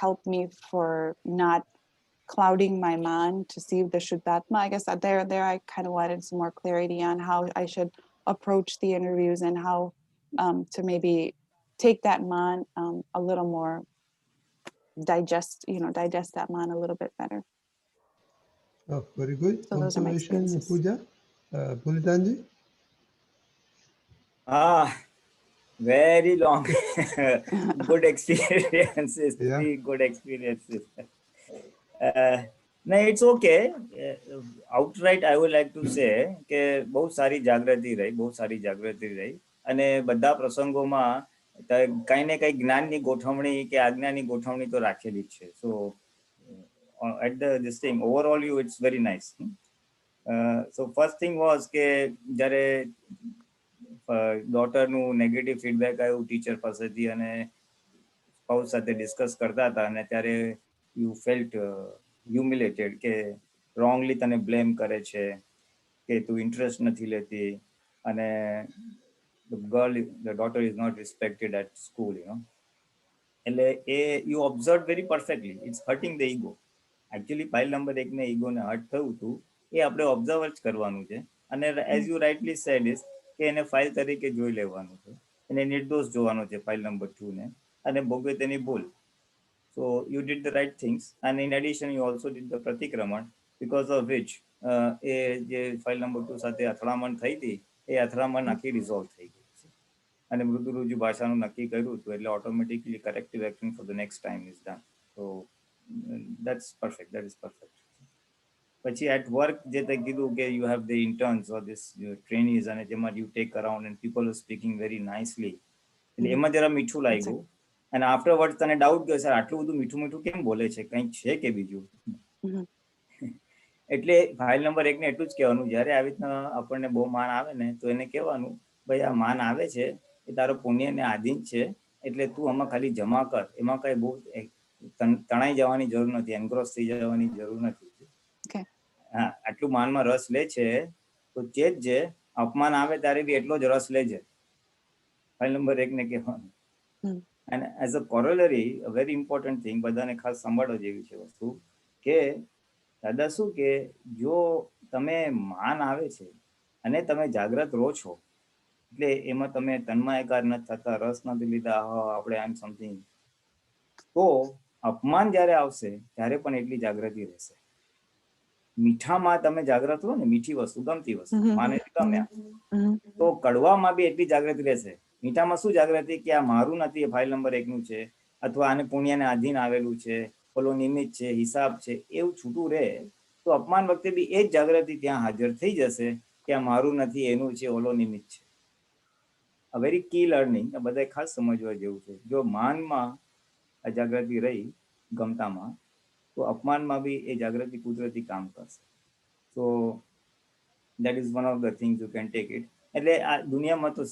help me for not clouding my mind to see the Shuddhatma. I guess that there I kind of wanted some more clarity on how I should approach the interviews and how to maybe take that man a little more, digest that man a little bit better. Oh, very good. So those are my Observation, experiences. Pooja. Pulitanji? Very long. Good experiences. Yeah. 3 good experiences. No, it's okay. Outright, I would like to say કે બહુ સારી જાગૃતિ રહી અને બધા પ્રસંગોમાં કઈ ને કઈ જ્ઞાનની ગોઠવણી કે આજ્ઞાની ગોઠવણી તો રાખેલી જ છે. સો at this thing overall it's very nice. So first thing was કે જ્યારે ડોટરનું નેગેટિવ ફીડબેક આવ્યું ટીચર પાસેથી અને સ્પાઉસ સાથે ડિસ્કસ કરતા હતા અને ત્યારે યુ ફેલ્ટ હ્યુમિલેટેડ કે રોંગલી તને બ્લેમ કરે છે કે તું ઇન્ટરેસ્ટ નથી લેતી અને the daughter is not respected at school, એટલે you observed very perfectly. It's hurting the ego. Actually file number 1 ને ઈગોને હર્ટ થયું હતું એ આપણે ઓબ્ઝર્વ જ કરવાનું છે અને as you rightly said is કે એને ફાઇલ તરીકે જોઈ લેવાનું છે એને નિર્દોષ જોવાનો છે ફાઇલ નંબર 2 ને અને ભોગવે તેની ભૂલ. So you did the right things, and in addition you also did the પ્રતિક્રમણ because of which એ જે ફાઇલ નંબર 2 સાથે અથડામણ થઈ હતી એ અથડામણ આખી રિઝોલ્વ થઈ ગઈ છે અને મૃદુ રુજુ ભાષાનું નક્કી કર્યું હતું એટલે automatically corrective action for the next time is done. So that is perfect. પછી at work જે તે કીધું કે you have the interns or this trainees અને જેમાં you take around and people are speaking very nicely, એટલે એમાં જરા મીઠું લાગ્યું અને આફ્ટરવર્ડ તને ડાઉટ ગયો સર આટલું બધું મીઠું મીઠું કેમ બોલે છે, કંઈક છે કે બીજું? એટલે ફાઇલ નંબર 1 ને એટલું જ કહેવાનું જ્યારે આવી રીતના આપણને બહુ માન આવે ને તો એને કહેવાનું ભાઈ આ માન આવે છે એ તારો પુણ્યને આધીન છે એટલે તું આમાં ખાલી જમા કર, એમાં કઈ બહુ તણાઈ જવાની જરૂર નથી, એન્ગ્રોસ થઈ જવાની જરૂર નથી. હા, આટલું માનમાં રસ લે છે તો ચેતજે, અપમાન આવે ત્યારે બી એટલો જ રસ લેજે, ફાઇલ નંબર 1 ને કહેવાનું. And as a corollary, a very important thing, બધાને ખાસ સંભાળવા જેવી છે વસ્તુ કે દાદા શું કે જો તમે માન આવે છે અને તમે જાગ્રત રહો છો એટલે એમાં તમે તન્માયકાર નથી થતા, રસ નથી લીધા, આપણે આઈ એમ સમથિંગ, તો અપમાન જ્યારે આવશે ત્યારે પણ એટલી જાગૃતિ રહેશે. મીઠામાં તમે જાગ્રત રહો ને, મીઠી વસ્તુ ગમતી વસ્તુ માને ગમ્યા તો કડવામાં બી એટલી જાગૃતિ રહેશે. મીઠામાં શું જાગૃતિ કે આ મારું નથી, એ ફાઇલ નંબર 1 નું છે અથવા આને પુણ્યને આધીન આવેલું છે, ઓલો નિમિત્ત છે, હિસાબ છે, એવું છૂટું રહે તો અપમાન વખતે બી એ જ જાગૃતિ ત્યાં હાજર થઈ જશે કે આ મારું નથી, એનું છે, ઓલો નિમિત્ત છે. આ વેરી કી લર્નિંગ, આ બધાએ ખાસ સમજવા જેવું છે. જો માનમાં આ જાગૃતિ રહી ગમતામાં તો અપમાનમાં બી એ જાગૃતિ કુદરતી કામ કરશે. સો that is one of the things you can take it. એટલે આ દુનિયામાં તો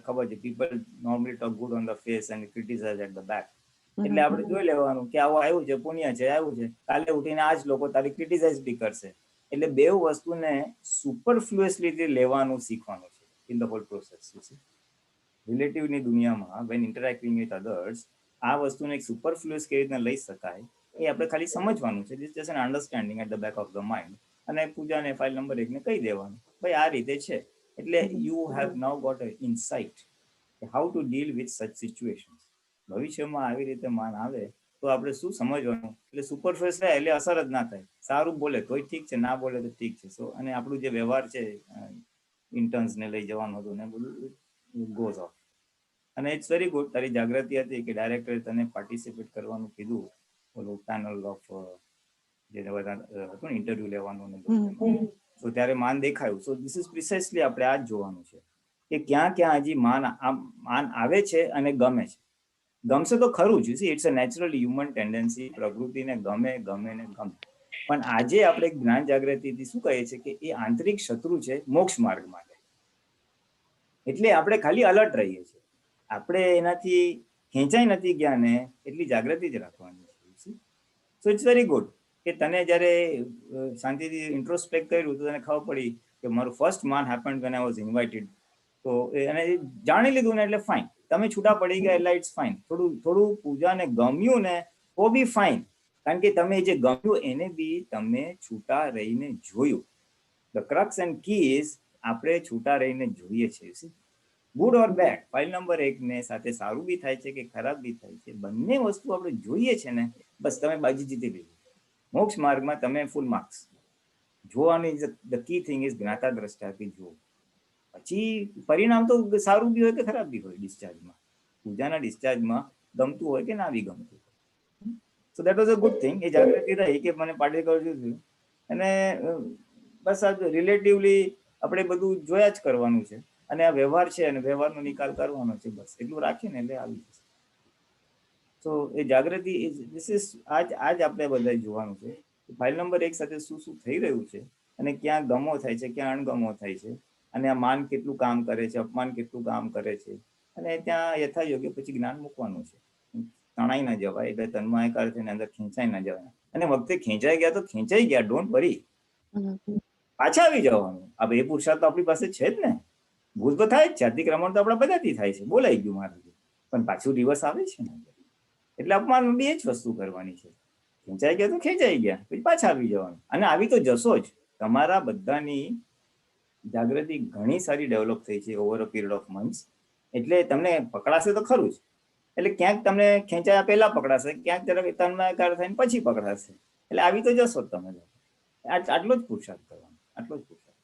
ખબર છે people normally talk good on the face and criticize at the back. એટલે આપણે જોઈ લેવાનું કે આવું આવ્યું છે, પુણ્ય છે, આવ્યું છે, કાલે ઉઠીને આ જ લોકો તારી ક્રિટિસાઇઝ બી કરશે. એટલે બે વસ્તુને સુપરફ્લુઅસલી લેવાનું શીખવાનું છે ઇન ધ હોલ પ્રોસેસ. રિલેટિવની દુનિયામાં when interacting with others આ વસ્તુને એક સુપરફ્લુઅસ કેવી રીતના લઈ શકાય એ આપણે ખાલી સમજવાનું છે. This is an understanding at the back of the mind. અને પૂજાને ફાઇલ નંબર 1 ને કહી દેવાનું ભાઈ આ રીતે છે, એટલે you have now got a insight how to deal with such situations. ભવિષ્યમાં આવી રીતે માન આવે તો તો આપણે શું સમજવાનું, એટલે સુપરફેસ રહે એટલે અસર જ ના થાય. સારું બોલે તોય ઠીક છે, ના બોલે તો ઠીક છે. સો અને આપણું જે વ્યવહાર છે ઇન્ટર્ન્સ ને લઈ જવાનું હતું ને બધું ગોઝ ઓફ. અને ઇટ્સ વેરી ગુડ, તારી જાગૃતિ હતી કે ડાયરેક્ટરે તને પાર્ટિસિપેટ કરવાનું કીધું ઓલું પેનલ ઓફ જે બધા હતું ને ઇન્ટરવ્યુ લેવાનું ને બધું. સો ત્યારે માન દેખાયું. સો ધીસ ઇઝ પ્રિસાઇસલી આપણે આ જ જોવાનું છે કે ક્યાં ક્યાં હજી માન આવે છે અને ગમે છે. ગમશે તો ખરું જ, it's a natural human tendency, પ્રકૃતિને ગમે ને ગમે. પણ આજે આપણે જ્ઞાન જાગૃતિથી શું કહીએ છીએ કે એ આંતરિક શત્રુ છે મોક્ષ માર્ગ માટે. એટલે આપણે ખાલી અલર્ટ રહીએ છીએ, આપણે એનાથી ખેંચાઈ નથી ગયા ને એટલી જાગૃતિ જ રાખવાની છે. સો ઇટ્સ વેરી ગુડ કે તને જ્યારે શાંતિથી ઇન્ટ્રોસ્પેક્ટ કર્યું તો તને ખબર પડી કે મારું ફર્સ્ટ માન happened when I was invited. તો એને જાણી લીધું ને એટલે ફાઇન, તમે છૂટા પડી ગયા એટલે ઇટ્સ ફાઇન. થોડું પૂજાને ગમ્યું ને તો બી ફાઇન, કારણ કે તમે જે ગમ્યું એને બી તમે છૂટા રહીને જોયું. The crux and key is આપણે છૂટા રહીને જોઈએ છીએ. Good or bad, file number 1 ને સાથે સારું બી થાય છે કે ખરાબ બી થાય છે, બંને વસ્તુ આપણે જોઈએ છે ને, બસ તમે બાજી જીતી લીધી. મોક્ષ માર્ગમાં તમે ફૂલ માર્ક્સ જોવાની, ધ કી થિંગ ઇઝ જ્ઞાતા દ્રષ્ટાથી જુઓ. પછી પરિણામ તો સારું બી હોય કે ખરાબ બી હોય. ડિસ્ચાર્જમાં, પૂજાના ડિસ્ચાર્જમાં ગમતું હોય કે ના બી ગમતું. So that was a good thing. એ જાગૃતિ રહી કે મને પાર્ટિકલ જોયું અને બસ આ રિલેટિવલી આપણે બધું જોયા જ કરવાનું છે અને આ વ્યવહાર છે અને વ્યવહારનો નિકાલ કરવાનો છે, બસ એટલું રાખીને એટલે આવી જશે. તો એ જાગૃતિ ધીસ ઇઝ આજ આપણે બધા જોવાનું છે ફાઇલ નંબર 1 સાથે શું શું થઈ રહ્યું છે અને ક્યાં ગમો થાય છે, ક્યાં અણગમો થાય છે, અને આ માન કેટલું કામ કરે છે, અપમાન કેટલું કામ કરે છે, અને ત્યાં યથાયોગ્ય પછી જ્ઞાન મૂકવાનું છે. તણાઈ ના જવાય, એટલે તન્માયકાર થઈને અંદર ખેંચાઈ ના જવાય. અને વખતે ખેંચાઈ ગયા તો ખેંચાઈ ગયા, ડોન્ટ વરી, પાછા આવી જવાનું. આ બે પુરુષાર્થ તો આપણી પાસે છે જ ને. ભૂલ તો થાય જ છે, અતિક્રમણ તો આપણા બધાથી થાય છે, બોલાઈ ગયું મારાથી, પણ પાછું દિવસ આવે છે ને. એટલે અપમાન બે જ વસ્તુ કરવાની છે, ખેંચાઈ ગયા તો ખેંચાઈ ગયા, પછી પાછા આવી જવાનું. અને આવી તો જશો જ. તમારા બધાની જાગૃતિ ઘણી સારી ડેવલપ થઈ છે over a period of months. એટલે તમને પકડાશે તો ખરું જ. એટલે ક્યાંક તમને ખેંચાયા પહેલા પકડાશે, ક્યાંક જરાક તન્માયકાર થઈને પછી પકડાશે. એટલે આવી તો જશો જ તમે. આટલો જ પુરુષાર્થ કરવાનો, આટલો જ પુરુષાર્થ.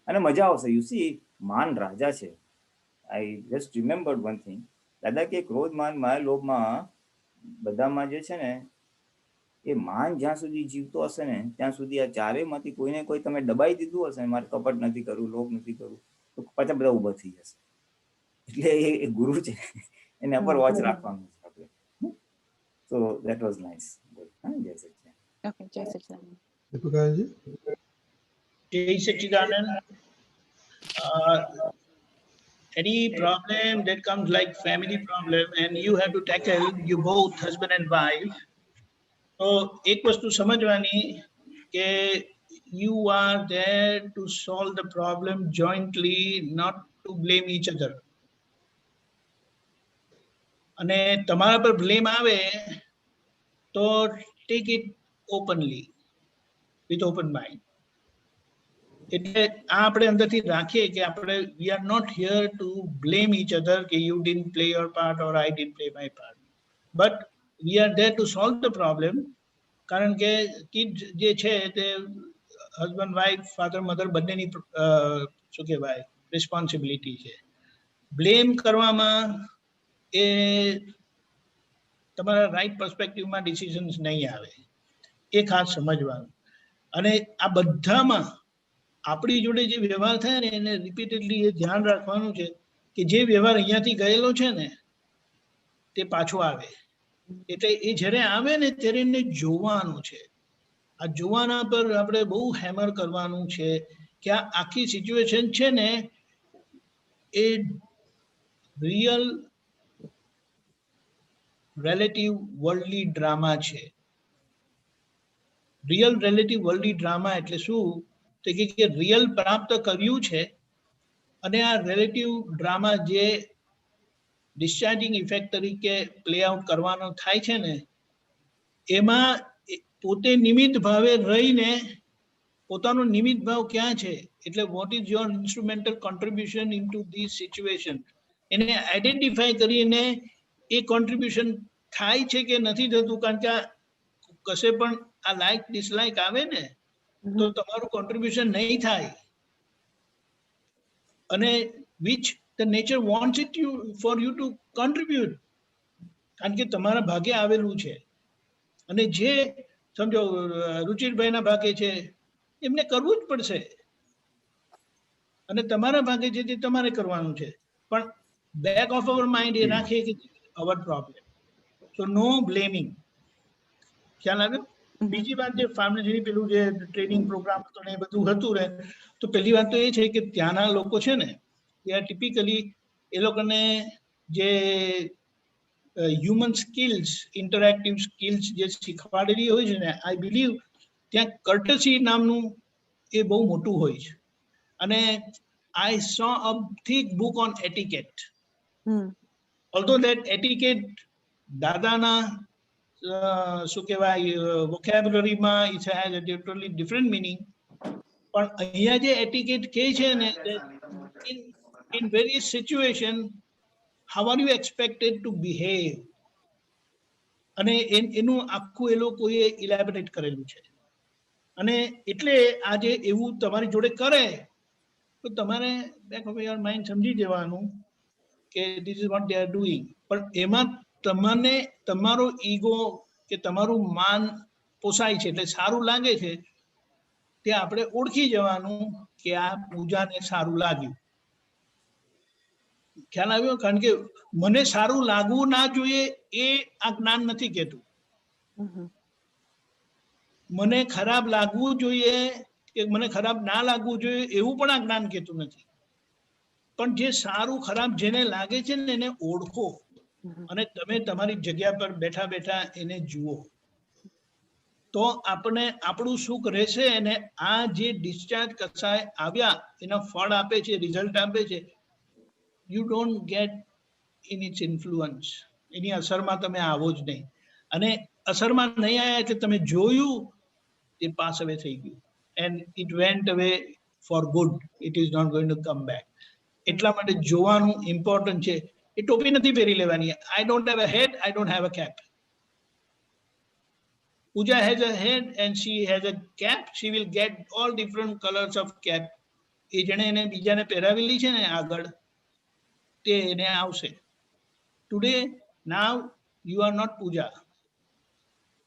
અને મજા આવશે. યુ સી, માન રાજા છે. I just રિમેમ્બર્ડ one thing. દાદા કે ક્રોધ, માન, માયા, લોભમાં બધામાં જે છે ને, એ માન જ્યાં સુધી જીવતો હશે ને ત્યાં સુધી આ ચારેયમાંથી કોઈને કોઈ તમે દબાઈ દીધું હશે, મારે કપટ નથી કરવું, લોભ નથી કરવું, તો પાછા બધા ઉભા થઈ જશે. એટલે એ ગુરુ છે, એના પર વોચ રાખવાનું છે આપણે. સો દેટ વોઝ નાઇસ. જય સચ્ચિદાનંદ. ઓકે, જય સચ્ચિદાનંદ. દીપકાજી, જય સચ્ચિદાનંદ. Any problem that comes like family problem and you have to tackle, you both husband and wife, તો એક વસ્તુ સમજવાની કે you are there to solve the problem jointly, not to blame each other. અને તમારા પર બ્લેમ આવે તો take it openly with open mind. એટલે આ આપણે અંદરથી રાખીએ કે આપણે we are not here to blame each other કે you didn't play your part or I didn't play my part, but we are there to solve the problem. કારણ કે કિડ જે છે તે હસબન્ડ વાઇફ, ફાધર મધર બંનેની શું કહેવાય responsibility છે. બ્લેમ કરવામાં એ તમારા રાઈટ પર્સપેક્ટિવમાં ડિસિઝન્સ નહીં આવે, એ ખાસ સમજવાનું. અને આ બધામાં આપણી જોડે જે વ્યવહાર થાય ને એને રિપીટેડલી એ ધ્યાન રાખવાનું છે કે જે વ્યવહાર અહીંયાથી ગયેલો છે ને તે પાછો આવે. એટલે એ જ્યારે આવે ને ત્યારે એને જોવાનું છે. આ જોવાના પર આપણે બહુ હેમર કરવાનું છે કે આ આખી સિચ્યુએશન છે ને એ રિયલ રિલેટિવ વર્લ્ડલી ડ્રામા છે. રિયલ રિલેટિવ વર્લ્ડલી ડ્રામા એટલે શું? તો કે રિયલ પ્રાપ્ત કર્યું છે અને આ રિલેટિવ ડ્રામા જે ડિસ્ચાર્જિંગ ઇફેક્ટ તરીકે પ્લે આઉટ કરવાનો થાય છે ને એમાં પોતે નિમિત્ત ભાવે રહીને પોતાનો નિમિત્ત ભાવ ક્યાં છે, એટલે what is your instrumental contribution in two this situation, એને આઈડેન્ટિફાઈ કરીને એ કોન્ટ્રીબ્યુશન થાય છે કે નથી થતું, કારણ કે આ કશે પણ આ લાઈક ડિસલાઈક આવે ને તો તમારું કોન્ટ્રીબ્યુશન નહીં થાય, અને which the nature wants it you for you to contribute, કારણ કે તમારા ભાગે આવેલું છે. અને જે સમજો રુચિરભાઈના ભાગે છે એમને કરવું જ પડશે, અને તમારા ભાગે છે તે તમારે કરવાનું છે, પણ બેક ઓફ અવર માઇન્ડ એ રાખીએ કે અવર પ્રોબ્લેમ, સો નો બ્લેમિંગ. ખ્યાલ આવ્યો? બીજી વાત, જે ફાર્મસી પેલું જે ટ્રેનિંગ પ્રોગ્રામ હતો ને એ બધું હતું ને, તો પહેલી વાત તો એ છે કે ત્યાંના લોકો છે ને એ ટિપિકલી એ લોકોને જે હ્યુમન સ્કિલ્સ, ઇન્ટરેક્ટિવ સ્કિલ્સ જે શીખવાડેલી હોય છે ને, આઈ બિલીવ ત્યાં કર્ટસી નામનું એ બહુ મોટું હોય છે. અને I saw a thick book on etiquette, although that etiquette દાદાના શું કહેવાય વોકેબ્યુલરીમાં it has a totally different meaning, પણ અહીંયા જે એટિકેટ કહે છે ને, in various situation how are you expected to behave, અને એનું આખું એ લોકોએ ઇલેબોરેટ કરેલું છે. અને એટલે આજે એવું તમારી જોડે કરે તો તમારે બેક ઓફ યોર માઇન્ડ સમજી જવાનું કે this is what they are doing, પણ એમાં તમને તમારો ઈગો કે તમારું માન પોસાય છે એટલે સારું લાગે છે, તે આપણે ઓળખી જવાનું કે આ પૂજાને સારું લાગ્યું. ખ્યાલ આવ્યો? કારણ કે મને સારું લાગવું ના જોઈએ એ આ જ્ઞાન નથી કહેતું, મને ખરાબ લાગવું જોઈએ કે મને ખરાબ ના લાગવું જોઈએ એવું પણ આ જ્ઞાન કહેતું નથી. પણ જે સારું ખરાબ જેને લાગે છે ને એને ઓળખો, અને તમે તમારી જગ્યા પર બેઠા બેઠા એને જુઓ, તો આપણે આપણું સુખ રહેશે. અને આ જે ડિસ્ચાર્જ કસાય આવ્યા એના ફળ આપે છે, રિઝલ્ટ આપે છે, you don't get in its influence, એની અસરમાં તમે આવો જ નહીં. અને અસરમાં નહીં આવ્યા એટલે તમે જોયું તે પાસ અવે થઈ ગયું, and it went away for good, it is not going to come back. એટલા માટે જોવાનું ઇમ્પોર્ટન્ટ છે. એ ટોપી નથી પહેરી લેવાની. I don't have a head, I don't have a cap. Pooja has a head and she has a cap. She will get all different colors of cap. એ જેણે એને બીજાને પહેરાવેલી છે ને આગળ તે એને આવશે. Today, now you are not Pooja.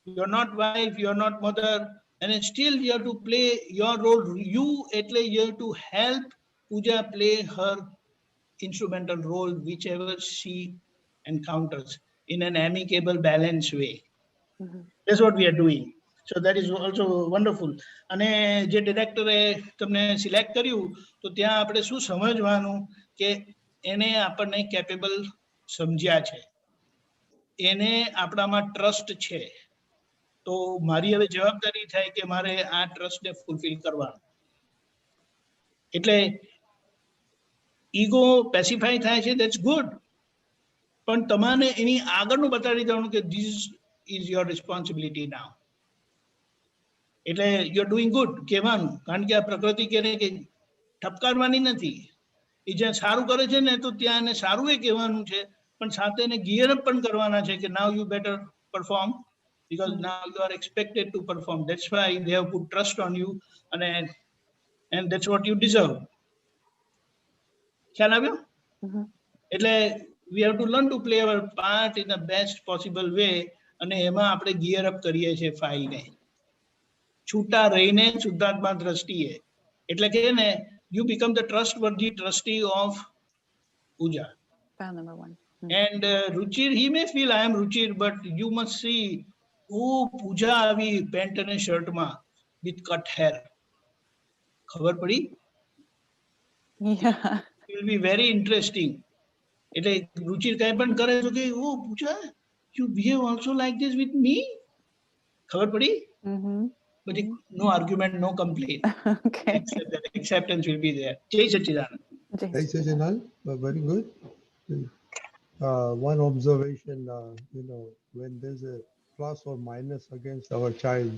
You are not wife, you are not mother, and still you have to play your role. You એટલે you have to help Pooja play her instrumental role whichever she encounters in an amicable, balanced way. That's what we are doing. So that is also wonderful. અને જે ડિરેક્ટરે તમને select કર્યું તો ત્યાં આપણે શું સમજવાનું કે એને આપણને કેપેબલ સમજ્યા છે, એને આપણામાં ટ્રસ્ટ છે, તો મારી હવે જવાબદારી થાય કે મારે આ ટ્રસ્ટને ફૂલફિલ કરવાનું. એટલે ઈગો પેસિફાઈ થાય છે, ધેટ્સ ગુડ, પણ તમારે એની આગળનું બતાવી દેવાનું કે ધીસ ઇઝ યોર રિસ્પોન્સિબિલિટી નાઉ. એટલે યુ આર ડુઈંગ ગુડ કહેવાનું, કારણ કે આ પ્રકૃતિ કહે કે ઠપકારવાની નથી. એ જ્યાં સારું કરે છે ને તો ત્યાં એને સારું એ કહેવાનું છે, પણ સાથે એને ગિયર અપ પણ કરવાના છે કે now you better perform, because now you are expected to perform. That's why they have put trust on you, and that's what you deserve. ખ્યાલ આવ્યો? એટલે we have to learn to play our part in the best possible way, અને એમાં આપણે gear up કરીએ છીએ ફાઇલને છૂટા રહીને શુદ્ધાત્મા દ્રષ્ટિએ. એટલે કે ને you become the trustworthy trustee of Pooja. File number 1. And Ruchir, he may feel I am Ruchir, but you must see, oh, Pooja આવી પેન્ટ અને શર્ટમાં with cut hair. ખબર પડી? Yeah. It will be very interesting. એટલે રુચિર કઈ પણ કરે તો કે ઓ પૂજા you behave also like this with me. ખબર પડી? But no argument, no complaint. Okay. That acceptance will be there. Jai Sachidanand. Hey, Sajanand, very good. One observation, when there's a plus or minus against our child,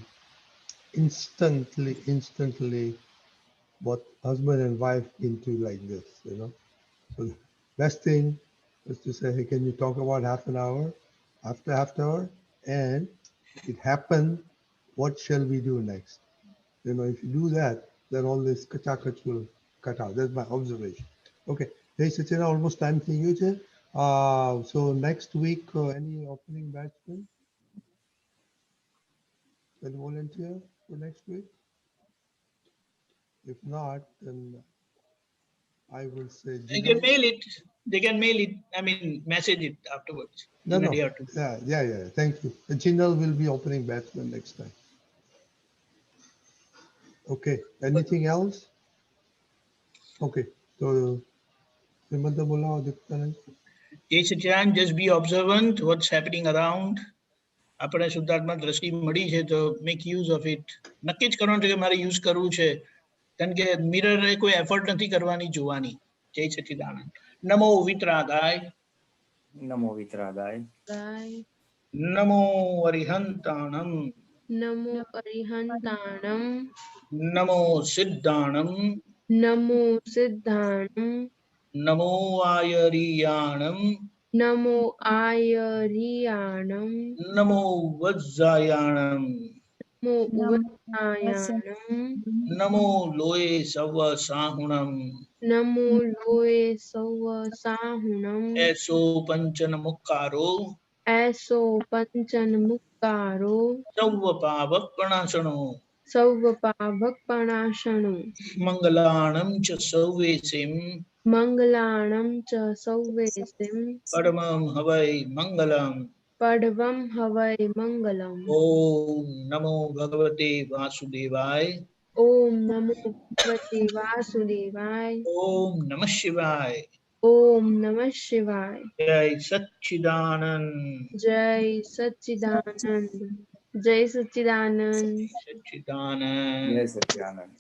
instantly, both husband and wife into like this, So best thing is to say, hey, can you talk about half an hour? after, and it happened, what shall we do next? You know, if you do that, then all this kachakach will cut out. That's my observation. Okay, hey Sachina, almost time for you, Jay. So next week, any opening batsman? Can volunteer for next week? If not, then I will say They can Jinal. mail it. They can mail it. I mean, message it afterwards No, in a no. day or two. Yeah. Thank you. Jinal will be opening batsman next time. Okay. Anything else? Okay. So, Srimanta Bola, Aditya. Jai Sachidhan, just be observant what's happening around. આપણે શુદ્ધાત્મા દ્રષ્ટિ મળી છે તો make use of it. નક્કી જ કરવાનું છે કે મારે યુઝ કરવું છે, કારણ કે મિરરે કોઈ એફર્ટ નથી કરવાની જોવાની. જય સચ્ચિદાનંદ. નમો વિતરાગાય. નમો વિતરાગાય. નમો અરિહંતાણમ. નમો અરિહંતાણમ. નમો સિદ્ધાણમ. નમો સિદ્ધાણમ. નમો આયરિયાણમ. નમો આયરિયાણમ. નમો વજ્જાયાણમ. નમો વજ્જાયાણમ. નમો લોય સવ સાહુણમ. નમો લોય સૌ સાહુણમ. એસો પંચન મુક્કારો. એસો પંચન મુક્કારો. સૌ પાવક પ્રણાશણો. સૌ પાવક પ્રણાશણો. મંગલાણમ ચ સૌવેસિમ. મંગલાણમ ચ સૌવેસિમ. પરમં હવૈ મંગલમ. પડવમ હવૈ મંગલમ. ઓમ નમો ભગવતે વાસુદેવાય. ઓમ નમો ભગવતે વાસુદેવાય. ઓમ નમઃ શિવાય. ઓમ નમઃ શિવાય. જય સચ્ચિદાનંદ. જય સચ્ચિદાનંદ. જય સચ્ચિદાનંદ. સચ્ચિદાનંદ. જય સચ્ચિદાનંદ.